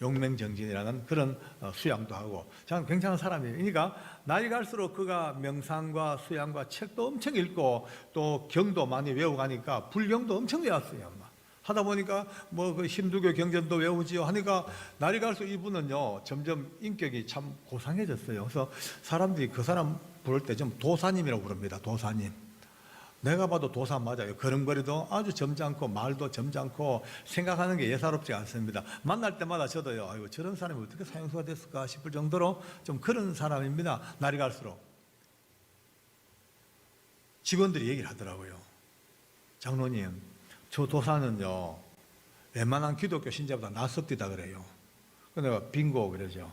용맹정진이라는 그런 수양도 하고 참 굉장한 사람이에요. 그러니까 나이 갈수록 그가 명상과 수양과 책도 엄청 읽고 또 경도 많이 외우고 하니까 불경도 엄청 외웠어요. 하다 보니까 뭐 그 힌두교 경전도 외우지요 하니까 나이 갈수록 이분은요 점점 인격이 참 고상해졌어요. 그래서 사람들이 그 사람 부를 때 좀 도사님이라고 부릅니다. 도사님. 내가 봐도 도사 맞아요. 걸음걸이도 아주 점잖고 말도 점잖고 생각하는 게 예사롭지 않습니다. 만날 때마다 저도요, 아이고 저런 사람이 어떻게 사형수가 됐을까 싶을 정도로 좀 그런 사람입니다. 날이 갈수록 직원들이 얘기를 하더라고요. 장로님, 저 도사는요 웬만한 기독교 신자보다 낫습디다 그래요. 그래서 내가 빙고 그러죠.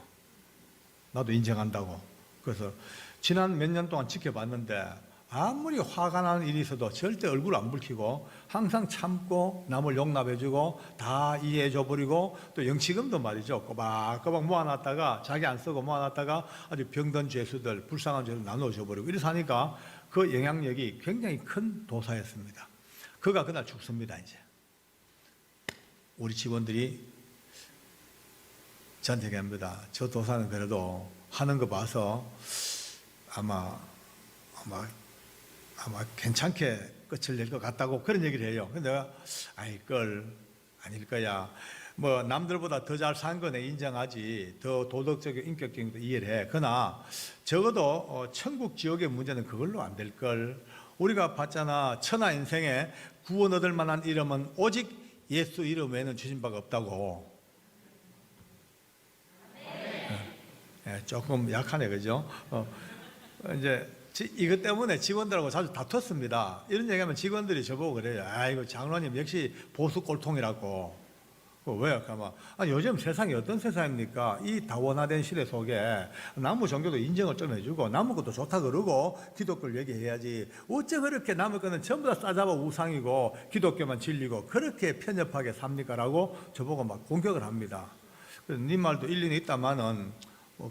나도 인정한다고. 그래서 지난 몇 년 동안 지켜봤는데 아무리 화가 나는 일이 있어도 절대 얼굴 안 붉히고 항상 참고 남을 용납해주고 다 이해해줘버리고 또 영치금도 말이죠. 꼬박꼬박 모아놨다가 자기 안 쓰고 모아놨다가 아주 병든 죄수들 불쌍한 죄수들 나눠줘버리고 이래서 하니까 그 영향력이 굉장히 큰 도사였습니다. 그가 그날 죽습니다. 이제 우리 직원들이 저한테 얘기합니다. 저 도사는 그래도 하는 거 봐서 아마 괜찮게 끝을 낼 것 같다고 그런 얘기를 해요. 근데 내가 아닐 거야. 뭐 남들보다 더 잘 산 거 내가 인정하지. 더 도덕적인 인격적인 것도 이해를 해. 그러나 적어도 천국 지옥의 문제는 그걸로 안 될 걸. 우리가 봤잖아. 천하 인생에 구원 얻을 만한 이름은 오직 예수 이름 외에는 주신 바가 없다고. 조금 약하네, 그죠? 이제 이것 때문에 직원들하고 자주 다퉜습니다. 이런 얘기하면 직원들이 저보고 그래요. 아이고 장로님 역시 보수 꼴통이라고. 왜요? 요즘 세상이 어떤 세상입니까? 이 다원화된 시대 속에 남의 종교도 인정을 좀 해주고 남의 것도 좋다 그러고 기독교를 얘기해야지. 어째 그렇게 남의 거는 전부 다 싸잡아 우상이고 기독교만 진리고 그렇게 편협하게 삽니까? 라고 저보고 막 공격을 합니다. 그래서 네 말도 일리는 있다마는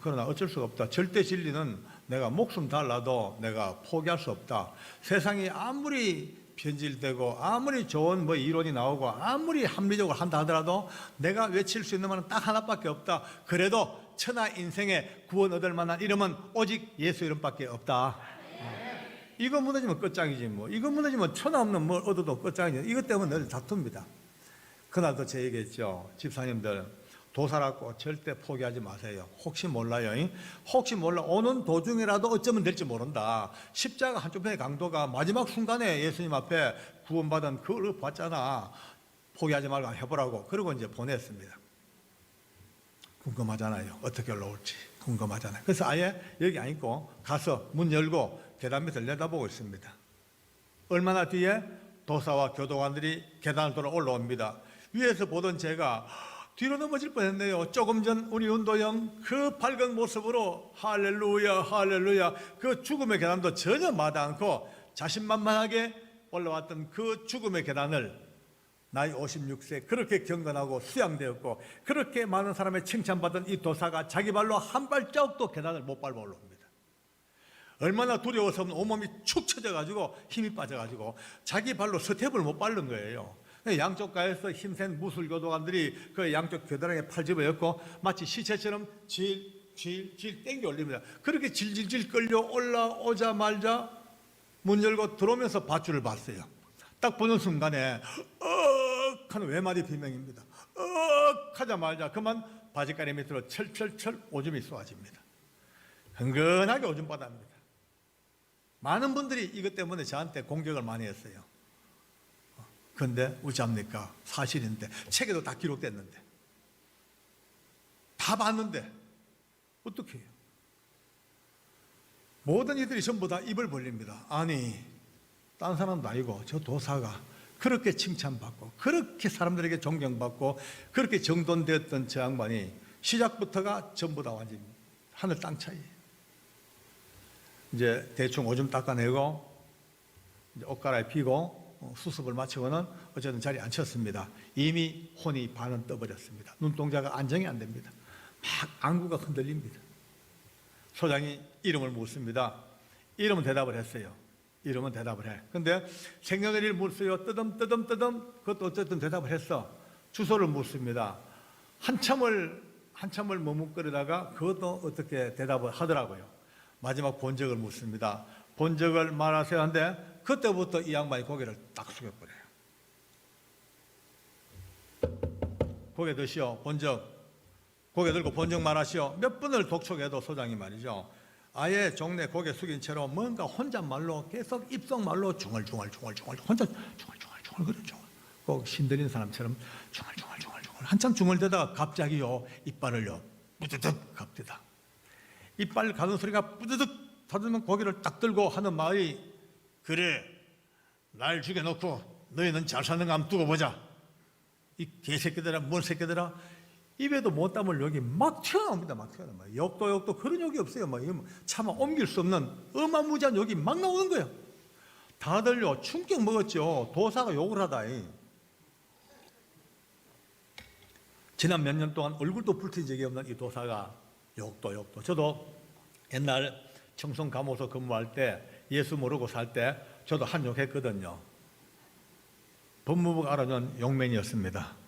그러나 어쩔 수가 없다. 절대 진리는 내가 목숨 달라도 내가 포기할 수 없다. 세상이 아무리 변질되고 아무리 좋은 뭐 이론이 나오고 아무리 합리적으로 한다 하더라도 내가 외칠 수 있는 말은 딱 하나밖에 없다. 그래도 천하 인생에 구원 얻을 만한 이름은 오직 예수 이름밖에 없다. 이거 무너지면 끝장이지 뭐. 이거 무너지면 천하 없는 뭘 얻어도 끝장이지. 이것 때문에 늘 다툽니다. 그날도 제 얘기했죠. 집사님들 도사라고 절대 포기하지 마세요. 혹시 몰라요. 혹시 몰라. 오는 도중이라도 어쩌면 될지 모른다. 십자가 한쪽편의 강도가 마지막 순간에 예수님 앞에 구원받은 그걸 봤잖아. 포기하지 말고 해보라고. 그리고 이제 보냈습니다. 궁금하잖아요. 어떻게 올라올지 궁금하잖아요. 그래서 아예 여기 안 있고 가서 문 열고 계단 밑을 내다보고 있습니다. 얼마나 뒤에 도사와 교도관들이 계단을 돌아 올라옵니다. 위에서 보던 제가 뒤로 넘어질 뻔했네요. 조금 전 우리 운도형 그 밝은 모습으로 할렐루야 할렐루야 그 죽음의 계단도 전혀 마다 않고 자신만만하게 올라왔던 그 죽음의 계단을 나이 56세 그렇게 경건하고 수양되었고 그렇게 많은 사람의 칭찬받은 이 도사가 자기 발로 한 발자국도 계단을 못 밟아 올라옵니다. 얼마나 두려워서 온몸이 축 처져가지고 힘이 빠져가지고 자기 발로 스텝을 못 밟는 거예요. 양쪽 가에서 힘센 무술교도관들이 그 양쪽 겨드랑이에 팔 집어였고 마치 시체처럼 질 땡겨 올립니다. 그렇게 질질질 끌려 올라오자마자 문 열고 들어오면서 밧줄을 봤어요. 딱 보는 순간에 하는 외마디 비명입니다. 하자마자 그만 바지가리 밑으로 철철철 오줌이 쏘아집니다. 흥건하게 오줌 바다입니다. 많은 분들이 이것 때문에 저한테 공격을 많이 했어요. 그런데 어찌합니까? 사실인데 책에도 다 기록됐는데 다 봤는데 어떻게 해요? 모든 이들이 전부 다 입을 벌립니다. 아니 딴 사람도 아니고 저 도사가 그렇게 칭찬받고 그렇게 사람들에게 존경받고 그렇게 정돈되었던 저 양반이 시작부터가 전부 다 완전히 하늘 땅 차이. 이제 대충 오줌 닦아내고 이제 옷 갈아입히고 수습을 마치고는 어쨌든 자리에 앉혔습니다. 이미 혼이 반은 떠버렸습니다. 눈동자가 안정이 안 됩니다. 막 안구가 흔들립니다. 소장이 이름을 묻습니다. 이름은 대답을 했어요. 이름은 대답을 해. 근데 생년월일 묻어요. 뜨듬 그것도 어쨌든 대답을 했어. 주소를 묻습니다. 한참을 머뭇거리다가 그것도 어떻게 대답을 하더라고요. 마지막 본적을 묻습니다. 본적을 말하세요 하는데 그때부터 이 양반이 고개를 딱 숙여버려요. 고개 드시오. 본적. 고개 들고 본적 말하시오. 몇 번을 독촉해도 소장이 말이죠. 아예 종래 고개 숙인 채로 뭔가 혼잣말로 계속 입속말로 중얼중얼 혼자 중얼중얼 그러죠. 꼭 신들린 사람처럼 중얼중얼 한참 중얼대다가 갑자기요 이빨을요 뿌드득 갑디다. 이빨 가는 소리가 뿌드득 닫으면 고개를 딱 들고 하는 말이 그래 날 죽여놓고 너희는 잘 사는가 한번 두고 보자. 이 개새끼들아 뭔 새끼들아 입에도 못 담을 욕이 막 튀어나옵니다. 막 튀어나옵니다. 욕도 그런 욕이 없어요. 막 차마 옮길 수 없는 어마무지한 욕이 막 나오는 거예요. 다들요 충격 먹었죠. 도사가 욕을 하다. 지난 몇 년 동안 얼굴도 붉힌 적이 없는 이 도사가 욕도 저도 옛날 청송 감호소 근무할 때 예수 모르고 살 때 저도 한 욕 했거든요. 법무부가 알아준 욕맨이었습니다.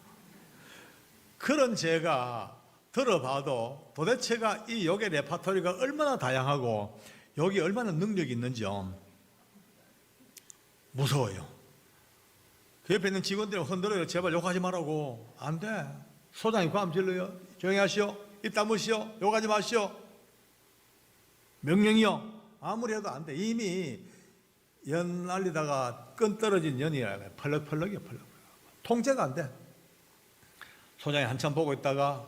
그런 제가 들어봐도 도대체가 이 욕의 레파토리가 얼마나 다양하고 욕이 얼마나 능력이 있는지요. 무서워요. 그 옆에 있는 직원들이 흔들어요. 제발 욕하지 말라고. 안 돼. 소장이 고함 질러요. 조용히 하시오. 입 다무시오. 욕하지 마시오. 명령이요. 아무리 해도 안 돼. 이미 연 날리다가 끈 떨어진 연이라 펄럭펄럭이요. 통제가 안 돼. 소장이 한참 보고 있다가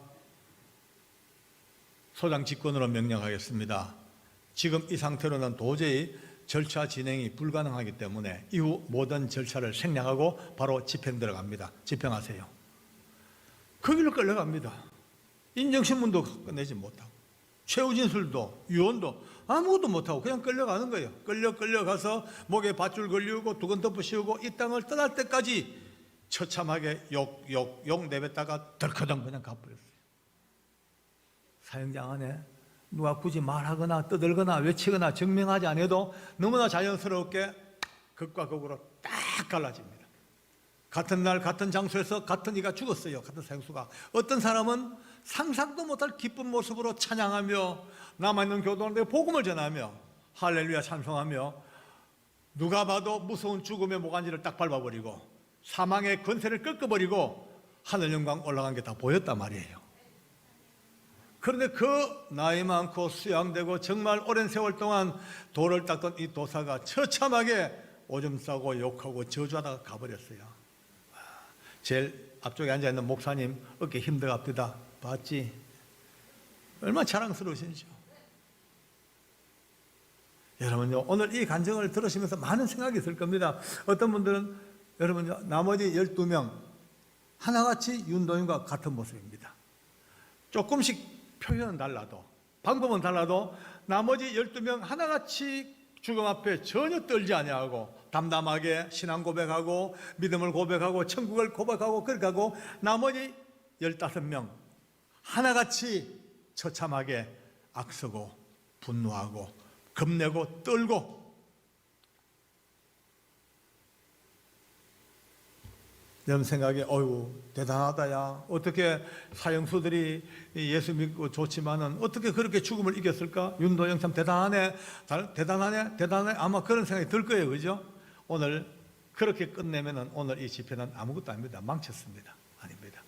소장 직권으로 명령하겠습니다. 지금 이 상태로는 도저히 절차 진행이 불가능하기 때문에 이후 모든 절차를 생략하고 바로 집행 들어갑니다. 집행하세요. 거기로 끌려갑니다. 인정신문도 끝내지 못하고 최후진술도 유언도 아무것도 못하고 그냥 끌려가는 거예요. 끌려가서 목에 밧줄 걸리고 두건 덮어 씌우고 이 땅을 떠날 때까지 처참하게 욕 내뱉다가 덜커덩 그냥 가버렸어요. 사형장 안에 누가 굳이 말하거나 떠들거나 외치거나 증명하지 않아도 너무나 자연스럽게 극과 극으로 딱 확 갈라집니다. 같은 날 같은 장소에서 같은 이가 죽었어요. 같은 사형수가. 어떤 사람은 상상도 못할 기쁜 모습으로 찬양하며 남아있는 교도원들에게 복음을 전하며 할렐루야 찬송하며 누가 봐도 무서운 죽음의 모간지를 딱 밟아버리고 사망의 권세를 꺾어버리고 하늘 영광 올라간 게 다 보였단 말이에요. 그런데 그 나이 많고 수양되고 정말 오랜 세월 동안 돌을 닦던 이 도사가 처참하게 오줌 싸고 욕하고 저주하다가 가버렸어요. 제일 앞쪽에 앉아있는 목사님 어깨 힘들갑니다. 봤지? 얼마나 자랑스러우신지요. 여러분요, 오늘 이 간증을 들으시면서 많은 생각이 들 겁니다. 어떤 분들은 여러분요, 나머지 12명 하나같이 윤도현과 같은 모습입니다. 조금씩 표현은 달라도 방법은 달라도 나머지 12명 하나같이 죽음 앞에 전혀 떨지 아니하고 담담하게 신앙 고백하고 믿음을 고백하고 천국을 고백하고 그렇게 하고 나머지 15명 하나같이 처참하게 악쓰고 분노하고 겁내고 떨고 이런 생각에 어휴 대단하다 야 어떻게 사형수들이 예수 믿고 좋지만은 어떻게 그렇게 죽음을 이겼을까? 윤도영 참 대단하네 아마 그런 생각이 들 거예요. 그죠? 오늘 그렇게 끝내면은 오늘 이 집회는 아무것도 아닙니다. 망쳤습니다. 아닙니다.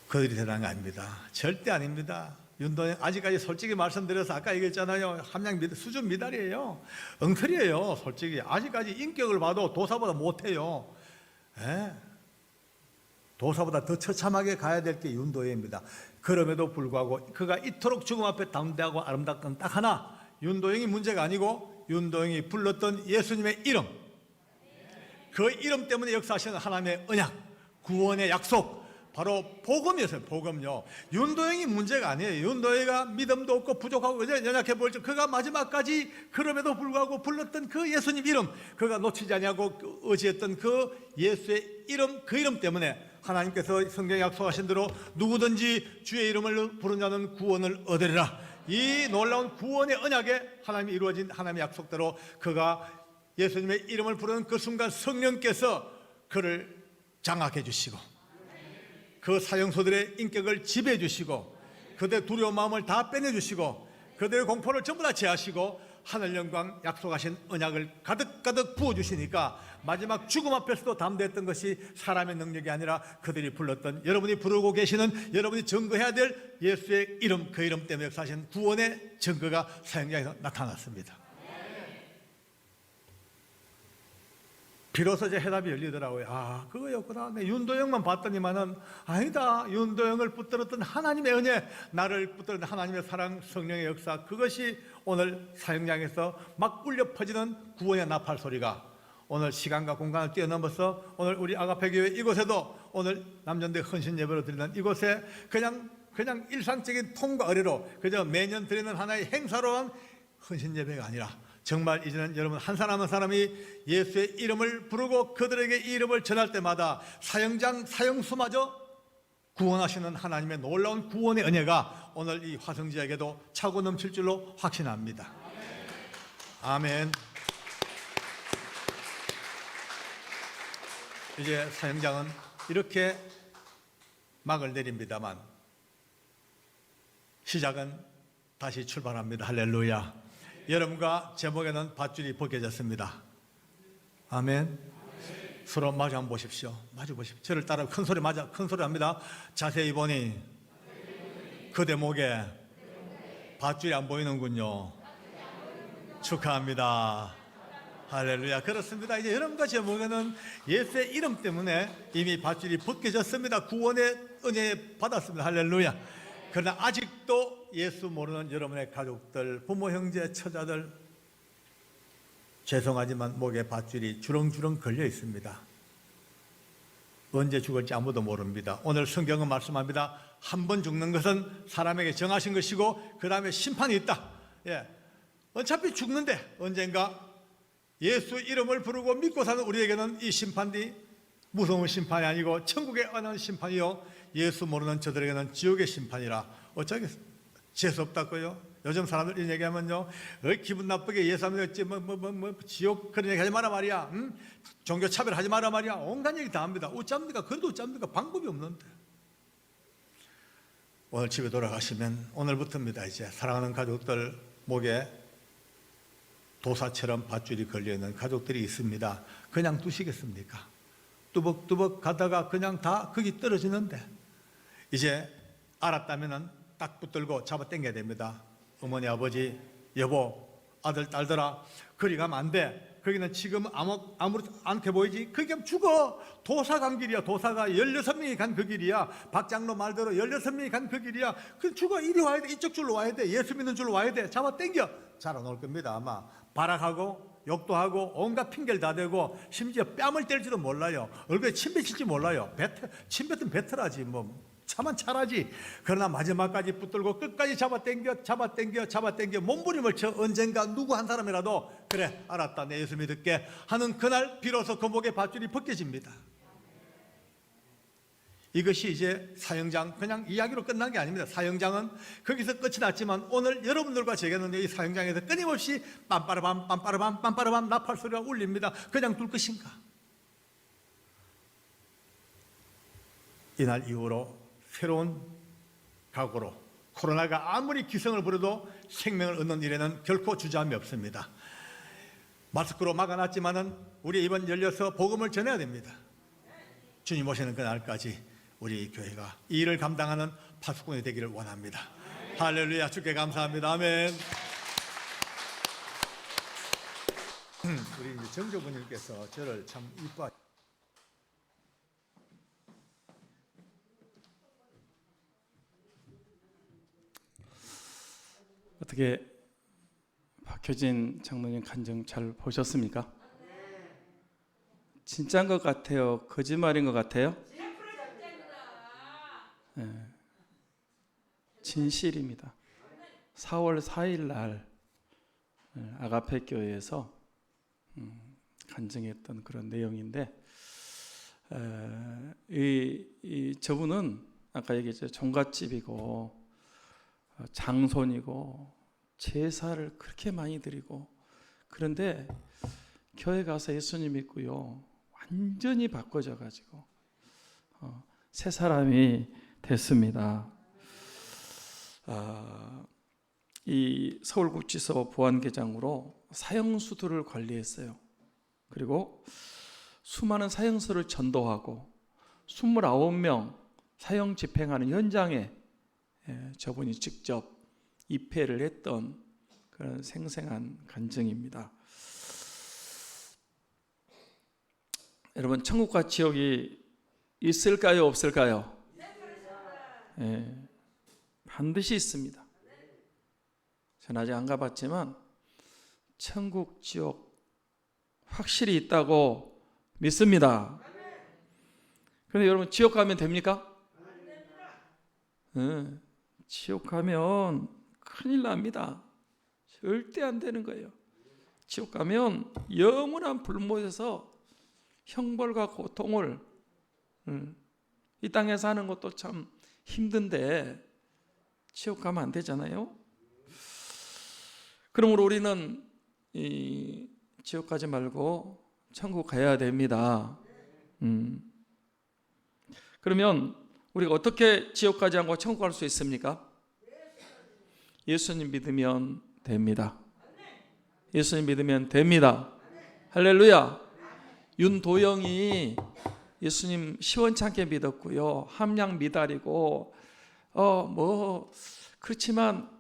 그들이 대단한 게 아닙니다. 절대 아닙니다. 윤도현 아직까지 솔직히 말씀드려서 아까 얘기했잖아요. 함량 수준 미달이에요. 엉터리예요. 솔직히 아직까지 인격을 봐도 도사보다 못해요. 도사보다 더 처참하게 가야 될 게 윤도현입니다. 그럼에도 불구하고 그가 이토록 죽음 앞에 담대하고 아름답던 건 딱 하나, 윤도현이 문제가 아니고 윤도현이 불렀던 예수님의 이름, 그 이름 때문에 역사하시는 하나님의 언약, 구원의 약속, 바로 복음이었어요. 복음요. 윤도현이 문제가 아니에요. 윤도현이가 믿음도 없고 부족하고 연약해 보일지 그가 마지막까지 그럼에도 불구하고 불렀던 그 예수님 이름, 그가 놓치지 아니하고 의지했던 그 예수의 이름, 그 이름 때문에 하나님께서 성경에 약속하신 대로 누구든지 주의 이름을 부른 자는 구원을 얻으리라. 이 놀라운 구원의 언약에 하나님이 이루어진 하나님의 약속대로 그가 예수님의 이름을 부르는 그 순간 성령께서 그를 장악해 주시고 그 사형수들의 인격을 지배해 주시고 그들의 두려운 마음을 다 빼내 주시고 그들의 공포를 전부 다 제하시고 하늘 영광 약속하신 언약을 가득가득 부어 주시니까 마지막 죽음 앞에서도 담대했던 것이 사람의 능력이 아니라 그들이 불렀던, 여러분이 부르고 계시는, 여러분이 증거해야 될 예수의 이름, 그 이름 때문에 역사하신 구원의 증거가 사형장에서 나타났습니다. 비로소 제 해답이 열리더라고요. 아, 그거였구나. 윤도영만 봤더니만은 아니다. 윤도영을 붙들었던 하나님의 은혜, 나를 붙들었던 하나님의 사랑, 성령의 역사, 그것이 오늘 사형장에서 막 울려 퍼지는 구원의 나팔 소리가 오늘 시간과 공간을 뛰어넘어서 오늘 우리 아가페교회 이곳에도 오늘 남전대 헌신 예배로 드리는 이곳에 그냥 일상적인 통과 의례로 그저 매년 드리는 하나의 행사로한 헌신 예배가 아니라 정말 이제는 여러분 한 사람 한 사람이 예수의 이름을 부르고 그들에게 이 이름을 전할 때마다 사형장 사형수마저 구원하시는 하나님의 놀라운 구원의 은혜가 오늘 이 화성지역에도 차고 넘칠 줄로 확신합니다. 아멘. 이제 사형장은 이렇게 막을 내립니다만 시작은 다시 출발합니다. 할렐루야. 여러분과 제목에는 밧줄이 벗겨졌습니다. 아멘. 서로 마주 한번 보십시오. 마주 보십시오. 저를 따라 큰 소리 합니다. 자세히 보니 그 대목에 밧줄이 안 보이는군요. 축하합니다. 할렐루야. 그렇습니다. 이제 여러분과 제목에는 예수의 이름 때문에 이미 밧줄이 벗겨졌습니다. 구원의 은혜 받았습니다. 할렐루야. 그러나 아직도 예수 모르는 여러분의 가족들, 부모, 형제, 처자들 죄송하지만 목에 밧줄이 주렁주렁 걸려 있습니다. 언제 죽을지 아무도 모릅니다. 오늘 성경은 말씀합니다. 한 번 죽는 것은 사람에게 정하신 것이고 그 다음에 심판이 있다. 어차피 죽는데 언젠가 예수 이름을 부르고 믿고 사는 우리에게는 이 심판이 무서운 심판이 아니고 천국에 관한 심판이요 예수 모르는 저들에게는 지옥의 심판이라 어쩌겠습니까? 재수 없다고요? 요즘 사람들 이런 얘기하면요, 기분 나쁘게 예수님이 지옥 그런 얘기 하지 마라 말이야. 응? 종교 차별하지 마라 말이야. 온갖 얘기 다 합니다. 어쩝니까? 그래도 어쩝니까? 방법이 없는데. 오늘 집에 돌아가시면 오늘부터입니다. 이제 사랑하는 가족들 목에 도사처럼 밧줄이 걸려있는 가족들이 있습니다. 그냥 두시겠습니까? 뚜벅뚜벅 가다가 그냥 다 거기 떨어지는데, 이제 알았다면 딱 붙들고 잡아 당겨야 됩니다. 어머니, 아버지, 여보, 아들, 딸들아, 거기 가면 안 돼. 거기는 지금 아무렇지 않게 보이지? 거기 가면 죽어. 도사 간 길이야. 도사가 16명이 간 그 길이야. 박장로 말대로 16명이 간 그 길이야. 그 죽어. 이리 와야 돼. 이쪽 줄로 와야 돼. 예수 믿는 줄로 와야 돼. 잡아 당겨. 자라놓을 겁니다. 아마 발악하고 욕도 하고 온갖 핑계를 다 대고 심지어 뺨을 때릴지도 몰라요. 얼굴에 침 뱉을지 몰라요. 침 뱉으면 뱉으라지 차만 차라지. 그러나 마지막까지 붙들고 끝까지 잡아 당겨 몸부림을 쳐 언젠가 누구 한 사람이라도 그래 알았다 내 예수 믿을게 하는 그날 비로소 그 목에 밧줄이 벗겨집니다. 이것이 이제 사형장 그냥 이야기로 끝난 게 아닙니다. 사형장은 거기서 끝이 났지만 오늘 여러분들과 제게는 이 사형장에서 끊임없이 빰빠라밤 나팔 소리가 울립니다. 그냥 둘 것인가? 이날 이후로 새로운 각오로 코로나가 아무리 기승을 부려도 생명을 얻는 일에는 결코 주저함이 없습니다. 마스크로 막아놨지만은 우리 입은 열려서 복음을 전해야 됩니다. 주님 오시는 그날까지 우리 교회가 이 일을 감당하는 파수꾼이 되기를 원합니다. 할렐루야. 주께 감사합니다. 아멘. 우리 정조부님께서 저를 참 이뻐. 어떻게 박효진 장로님 간증 잘 보셨습니까? 진짜인 것 같아요? 거짓말인 것 같아요? 네. 진실입니다. 4월 4일 날 아가페 교회에서 간증했던 그런 내용인데, 저분은 아까 얘기했죠. 종갓집이고 장손이고 제사를 그렇게 많이 드리고, 그런데 교회 가서 예수님 믿고요 완전히 바꿔져 가지고 새 사람이 됐습니다. 이 서울구치소 보안계장으로 사형수들을 관리했어요. 그리고 수많은 사형수를 전도하고 29명 사형 집행하는 현장에 저분이 직접 입회를 했던 그런 생생한 간증입니다. 여러분, 천국과 지옥이 있을까요, 없을까요? 반드시 있습니다. 저는 아직 안 가봤지만 천국, 지옥 확실히 있다고 믿습니다. 그런데 여러분, 지옥 가면 됩니까? 지옥 가면 큰일 납니다. 절대 안 되는 거예요. 지옥 가면 영원한 불못에서 형벌과 고통을, 이 땅에 사는 것도 참 힘든데 지옥 가면 안 되잖아요. 그러므로 우리는 이 지옥 가지 말고 천국 가야 됩니다. 그러면 우리가 어떻게 지옥 가지 않고 천국 갈 수 있습니까? 예수님 믿으면 됩니다. 예수님 믿으면 됩니다. 할렐루야. 윤도영이 예수님 시원찮게 믿었고요, 함량 미달이고 그렇지만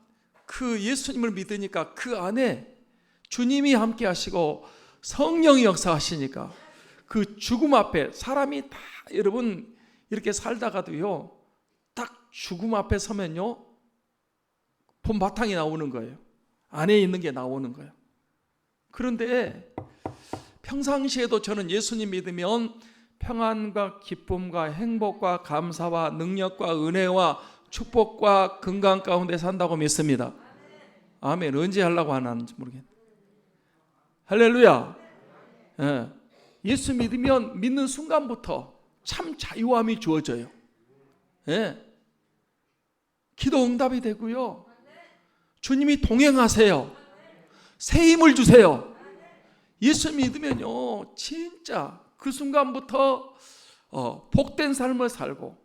그 예수님을 믿으니까 그 안에 주님이 함께 하시고 성령이 역사하시니까 그 죽음 앞에 사람이 다, 여러분 이렇게 살다가도요 딱 죽음 앞에 서면요 봄바탕이 나오는 거예요. 안에 있는 게 나오는 거예요. 그런데 평상시에도 저는 예수님 믿으면 평안과 기쁨과 행복과 감사와 능력과 은혜와 축복과 건강 가운데 산다고 믿습니다. 아멘. 언제 하려고 하는지 모르겠네. 할렐루야. 예수 믿으면 믿는 순간부터 참 자유함이 주어져요. 기도 응답이 되고요, 주님이 동행하세요. 새 힘을 주세요. 예수 믿으면요, 진짜 그 순간부터 복된 삶을 살고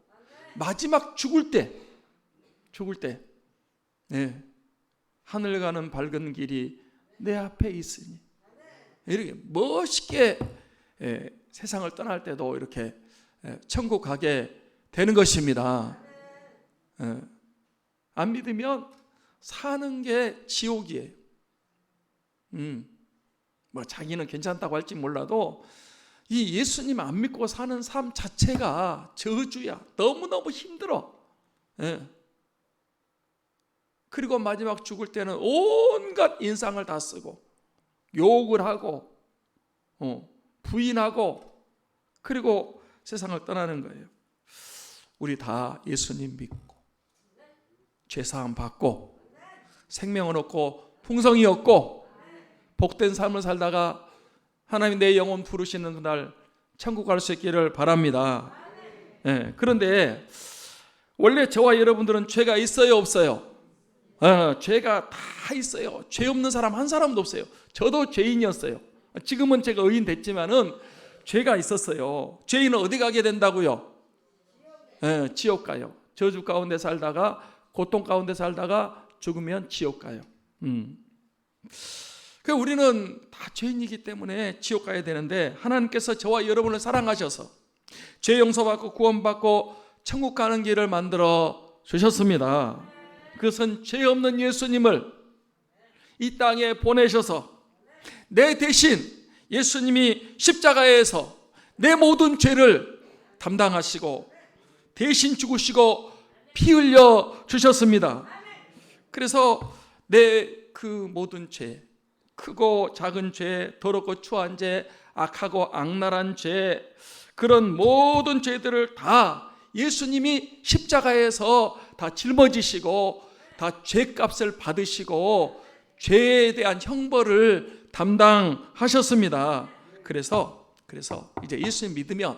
마지막 죽을 때 네, 하늘 가는 밝은 길이 내 앞에 있으니 이렇게 멋있게 세상을 떠날 때도 이렇게 천국 가게 되는 것입니다. 안 믿으면 사는 게 지옥이에요. 뭐 자기는 괜찮다고 할지 몰라도 이 예수님 안 믿고 사는 삶 자체가 저주야. 너무너무 힘들어. 그리고 마지막 죽을 때는 온갖 인상을 다 쓰고 욕을 하고 부인하고 그리고 세상을 떠나는 거예요. 우리 다 예수님 믿고 죄사함 받고 생명을 얻고 풍성이 얻고 복된 삶을 살다가 하나님 내 영혼 부르시는 그날 천국 갈 수 있기를 바랍니다. 그런데 원래 저와 여러분들은 죄가 있어요, 없어요? 죄가 다 있어요. 죄 없는 사람 한 사람도 없어요. 저도 죄인이었어요. 지금은 제가 의인 됐지만은 죄가 있었어요. 죄인은 어디 가게 된다고요? 지옥 가요. 저주 가운데 살다가 고통 가운데 살다가 죽으면 지옥 가요. 우리는 다 죄인이기 때문에 지옥 가야 되는데 하나님께서 저와 여러분을 사랑하셔서 죄 용서받고 구원받고 천국 가는 길을 만들어 주셨습니다. 그것은 죄 없는 예수님을 이 땅에 보내셔서 내 대신 예수님이 십자가에서 내 모든 죄를 담당하시고 대신 죽으시고 피 흘려 주셨습니다. 그래서 내 그 모든 죄, 크고 작은 죄, 더럽고 추한 죄, 악하고 악랄한 죄, 그런 모든 죄들을 다 예수님이 십자가에서 다 짊어지시고 다 죄값을 받으시고 죄에 대한 형벌을 담당하셨습니다. 그래서 이제 예수님 믿으면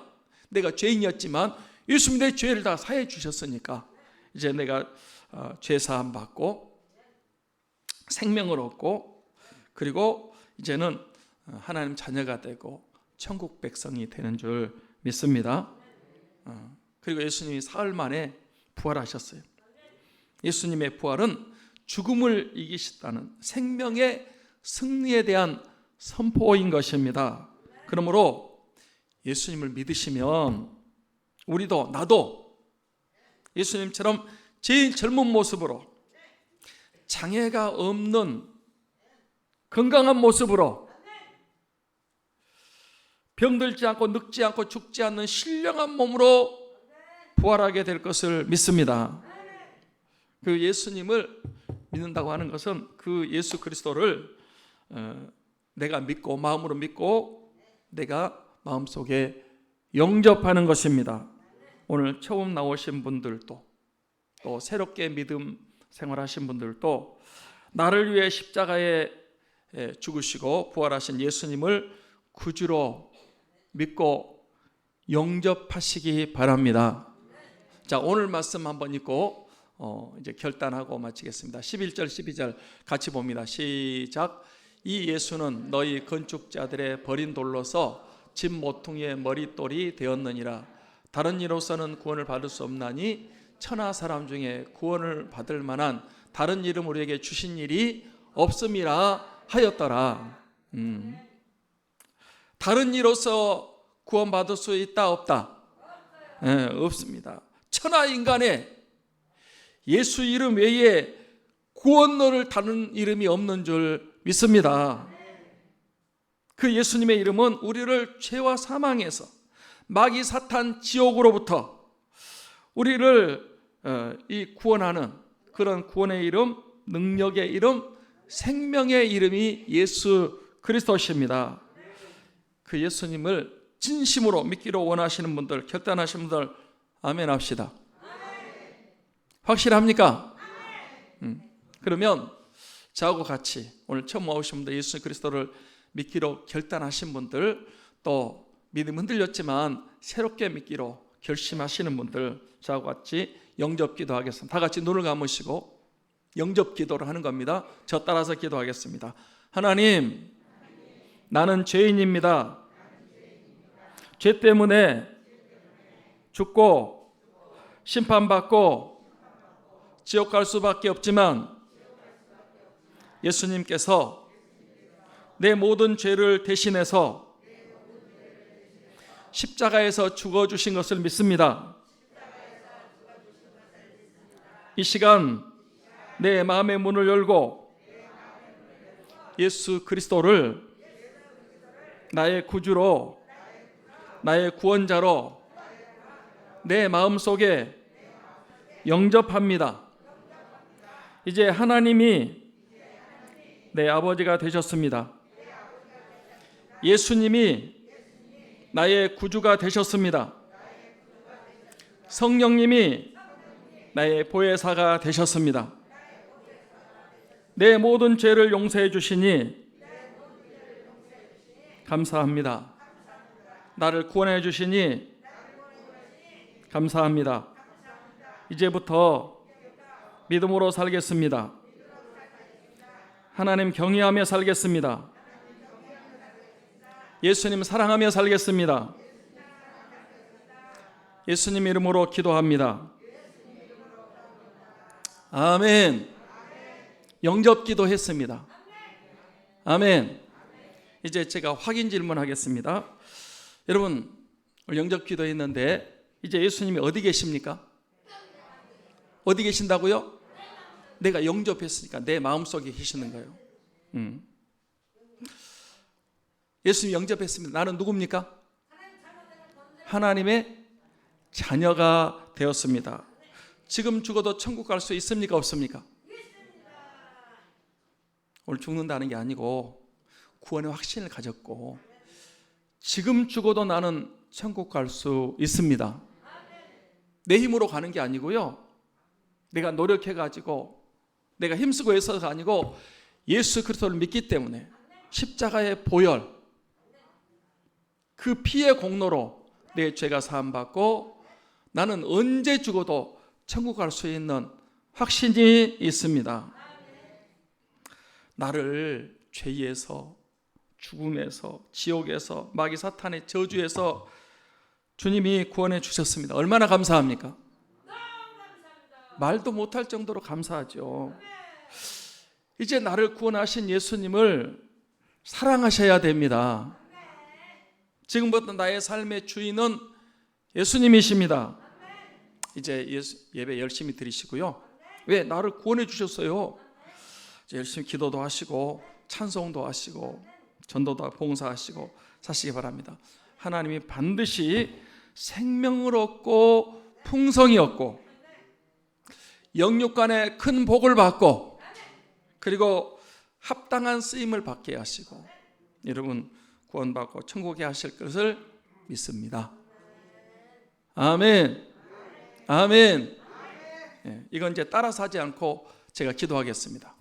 내가 죄인이었지만 예수님이 내 죄를 다 사해 주셨으니까 이제 내가 죄 사함 받고 생명을 얻고 그리고 이제는 하나님 자녀가 되고 천국 백성이 되는 줄 믿습니다. 그리고 예수님이 사흘 만에 부활하셨어요. 예수님의 부활은 죽음을 이기셨다는 생명의 승리에 대한 선포인 것입니다. 그러므로 예수님을 믿으시면 우리도 나도 예수님처럼 제일 젊은 모습으로 장애가 없는 건강한 모습으로 병들지 않고 늙지 않고 죽지 않는 신령한 몸으로 부활하게 될 것을 믿습니다. 그 예수님을 믿는다고 하는 것은 그 예수 그리스도를 내가 믿고 마음으로 믿고 내가 마음속에 영접하는 것입니다. 오늘 처음 나오신 분들도 또 새롭게 믿음 생활하신 분들도 나를 위해 십자가에 죽으시고 부활하신 예수님을 구주로 믿고 영접하시기 바랍니다. 자, 오늘 말씀 한번 읽고 이제 결단하고 마치겠습니다. 11절 12절 같이 봅니다. 시작. 이 예수는 너희 건축자들의 버린 돌로서 집 모퉁이의 머릿돌이 되었느니라. 다른 이로서는 구원을 받을 수 없나니 천하 사람 중에 구원을 받을 만한 다른 이름 우리에게 주신 일이 없음이라 하였더라. 다른 이로서 구원받을 수 있다 없다? 없습니다. 천하 인간에 예수 이름 외에 구원로를 다른 이름이 없는 줄 믿습니다. 그 예수님의 이름은 우리를 죄와 사망에서 마귀 사탄 지옥으로부터 우리를 이 구원하는 그런 구원의 이름, 능력의 이름, 생명의 이름이 예수 그리스도십니다. 그 예수님을 진심으로 믿기로 원하시는 분들, 결단하시는 분들 아멘 합시다. 확실합니까? 그러면 저하고 같이 오늘 처음 오신 분들, 예수 그리스도를 믿기로 결단하신 분들, 또 믿음 흔들렸지만 새롭게 믿기로 결심하시는 분들, 저하고 같이 영접 기도하겠습니다. 다 같이 눈을 감으시고 영접 기도를 하는 겁니다. 저 따라서 기도하겠습니다. 하나님, 나는 죄인입니다. 죄 때문에 죽고 심판받고 지옥 갈 수밖에 없지만 예수님께서 내 모든 죄를 대신해서 십자가에서 죽어주신 것을 믿습니다. 이 시간 내 마음의 문을 열고 예수 그리스도를 나의 구주로, 나의 구원자로 내 마음속에 영접합니다. 이제 하나님이 내 아버지가 되셨습니다. 예수님이 나의 구주가 되셨습니다. 성령님이 나의 보혜사가 되셨습니다. 내 모든 죄를 용서해 주시니 감사합니다. 나를 구원해 주시니 감사합니다. 이제부터 믿음으로 살겠습니다. 하나님 경외하며 살겠습니다. 예수님 사랑하며 살겠습니다. 예수님 이름으로 기도합니다. 아멘. 영접 기도했습니다. 아멘. 이제 제가 확인 질문하겠습니다. 여러분, 영접 기도했는데 이제 예수님이 어디 계십니까? 어디 계신다고요? 내가 영접했으니까 내 마음속에 계시는 거예요. 예수님 영접했습니다. 나는 누굽니까? 하나님의 자녀가 되었습니다. 지금 죽어도 천국 갈 수 있습니까? 없습니까? 오늘 죽는다는 게 아니고 구원의 확신을 가졌고 지금 죽어도 나는 천국 갈 수 있습니다. 내 힘으로 가는 게 아니고요. 내가 노력해가지고 내가 힘쓰고 해서가 아니고 예수 그리스도를 믿기 때문에 십자가의 보혈, 그 피의 공로로 내 죄가 사함받고 나는 언제 죽어도 천국 갈 수 있는 확신이 있습니다. 나를 죄에서, 죽음에서, 지옥에서, 마귀 사탄의 저주에서 주님이 구원해 주셨습니다. 얼마나 감사합니까? 말도 못할 정도로 감사하죠. 이제 나를 구원하신 예수님을 사랑하셔야 됩니다. 지금부터 나의 삶의 주인은 예수님이십니다. 이제 예배 열심히 드리시고요. 왜? 나를 구원해 주셨어요. 이제 열심히 기도도 하시고 찬송도 하시고 전도도 봉사하시고 사시기 바랍니다. 하나님이 반드시 생명을 얻고 풍성이 얻고 영육간에 큰 복을 받고 그리고 합당한 쓰임을 받게 하시고 여러분 구원받고 천국에 하실 것을 믿습니다. 아멘. 아멘. 이건 이제 따라서 하지 않고 제가 기도하겠습니다.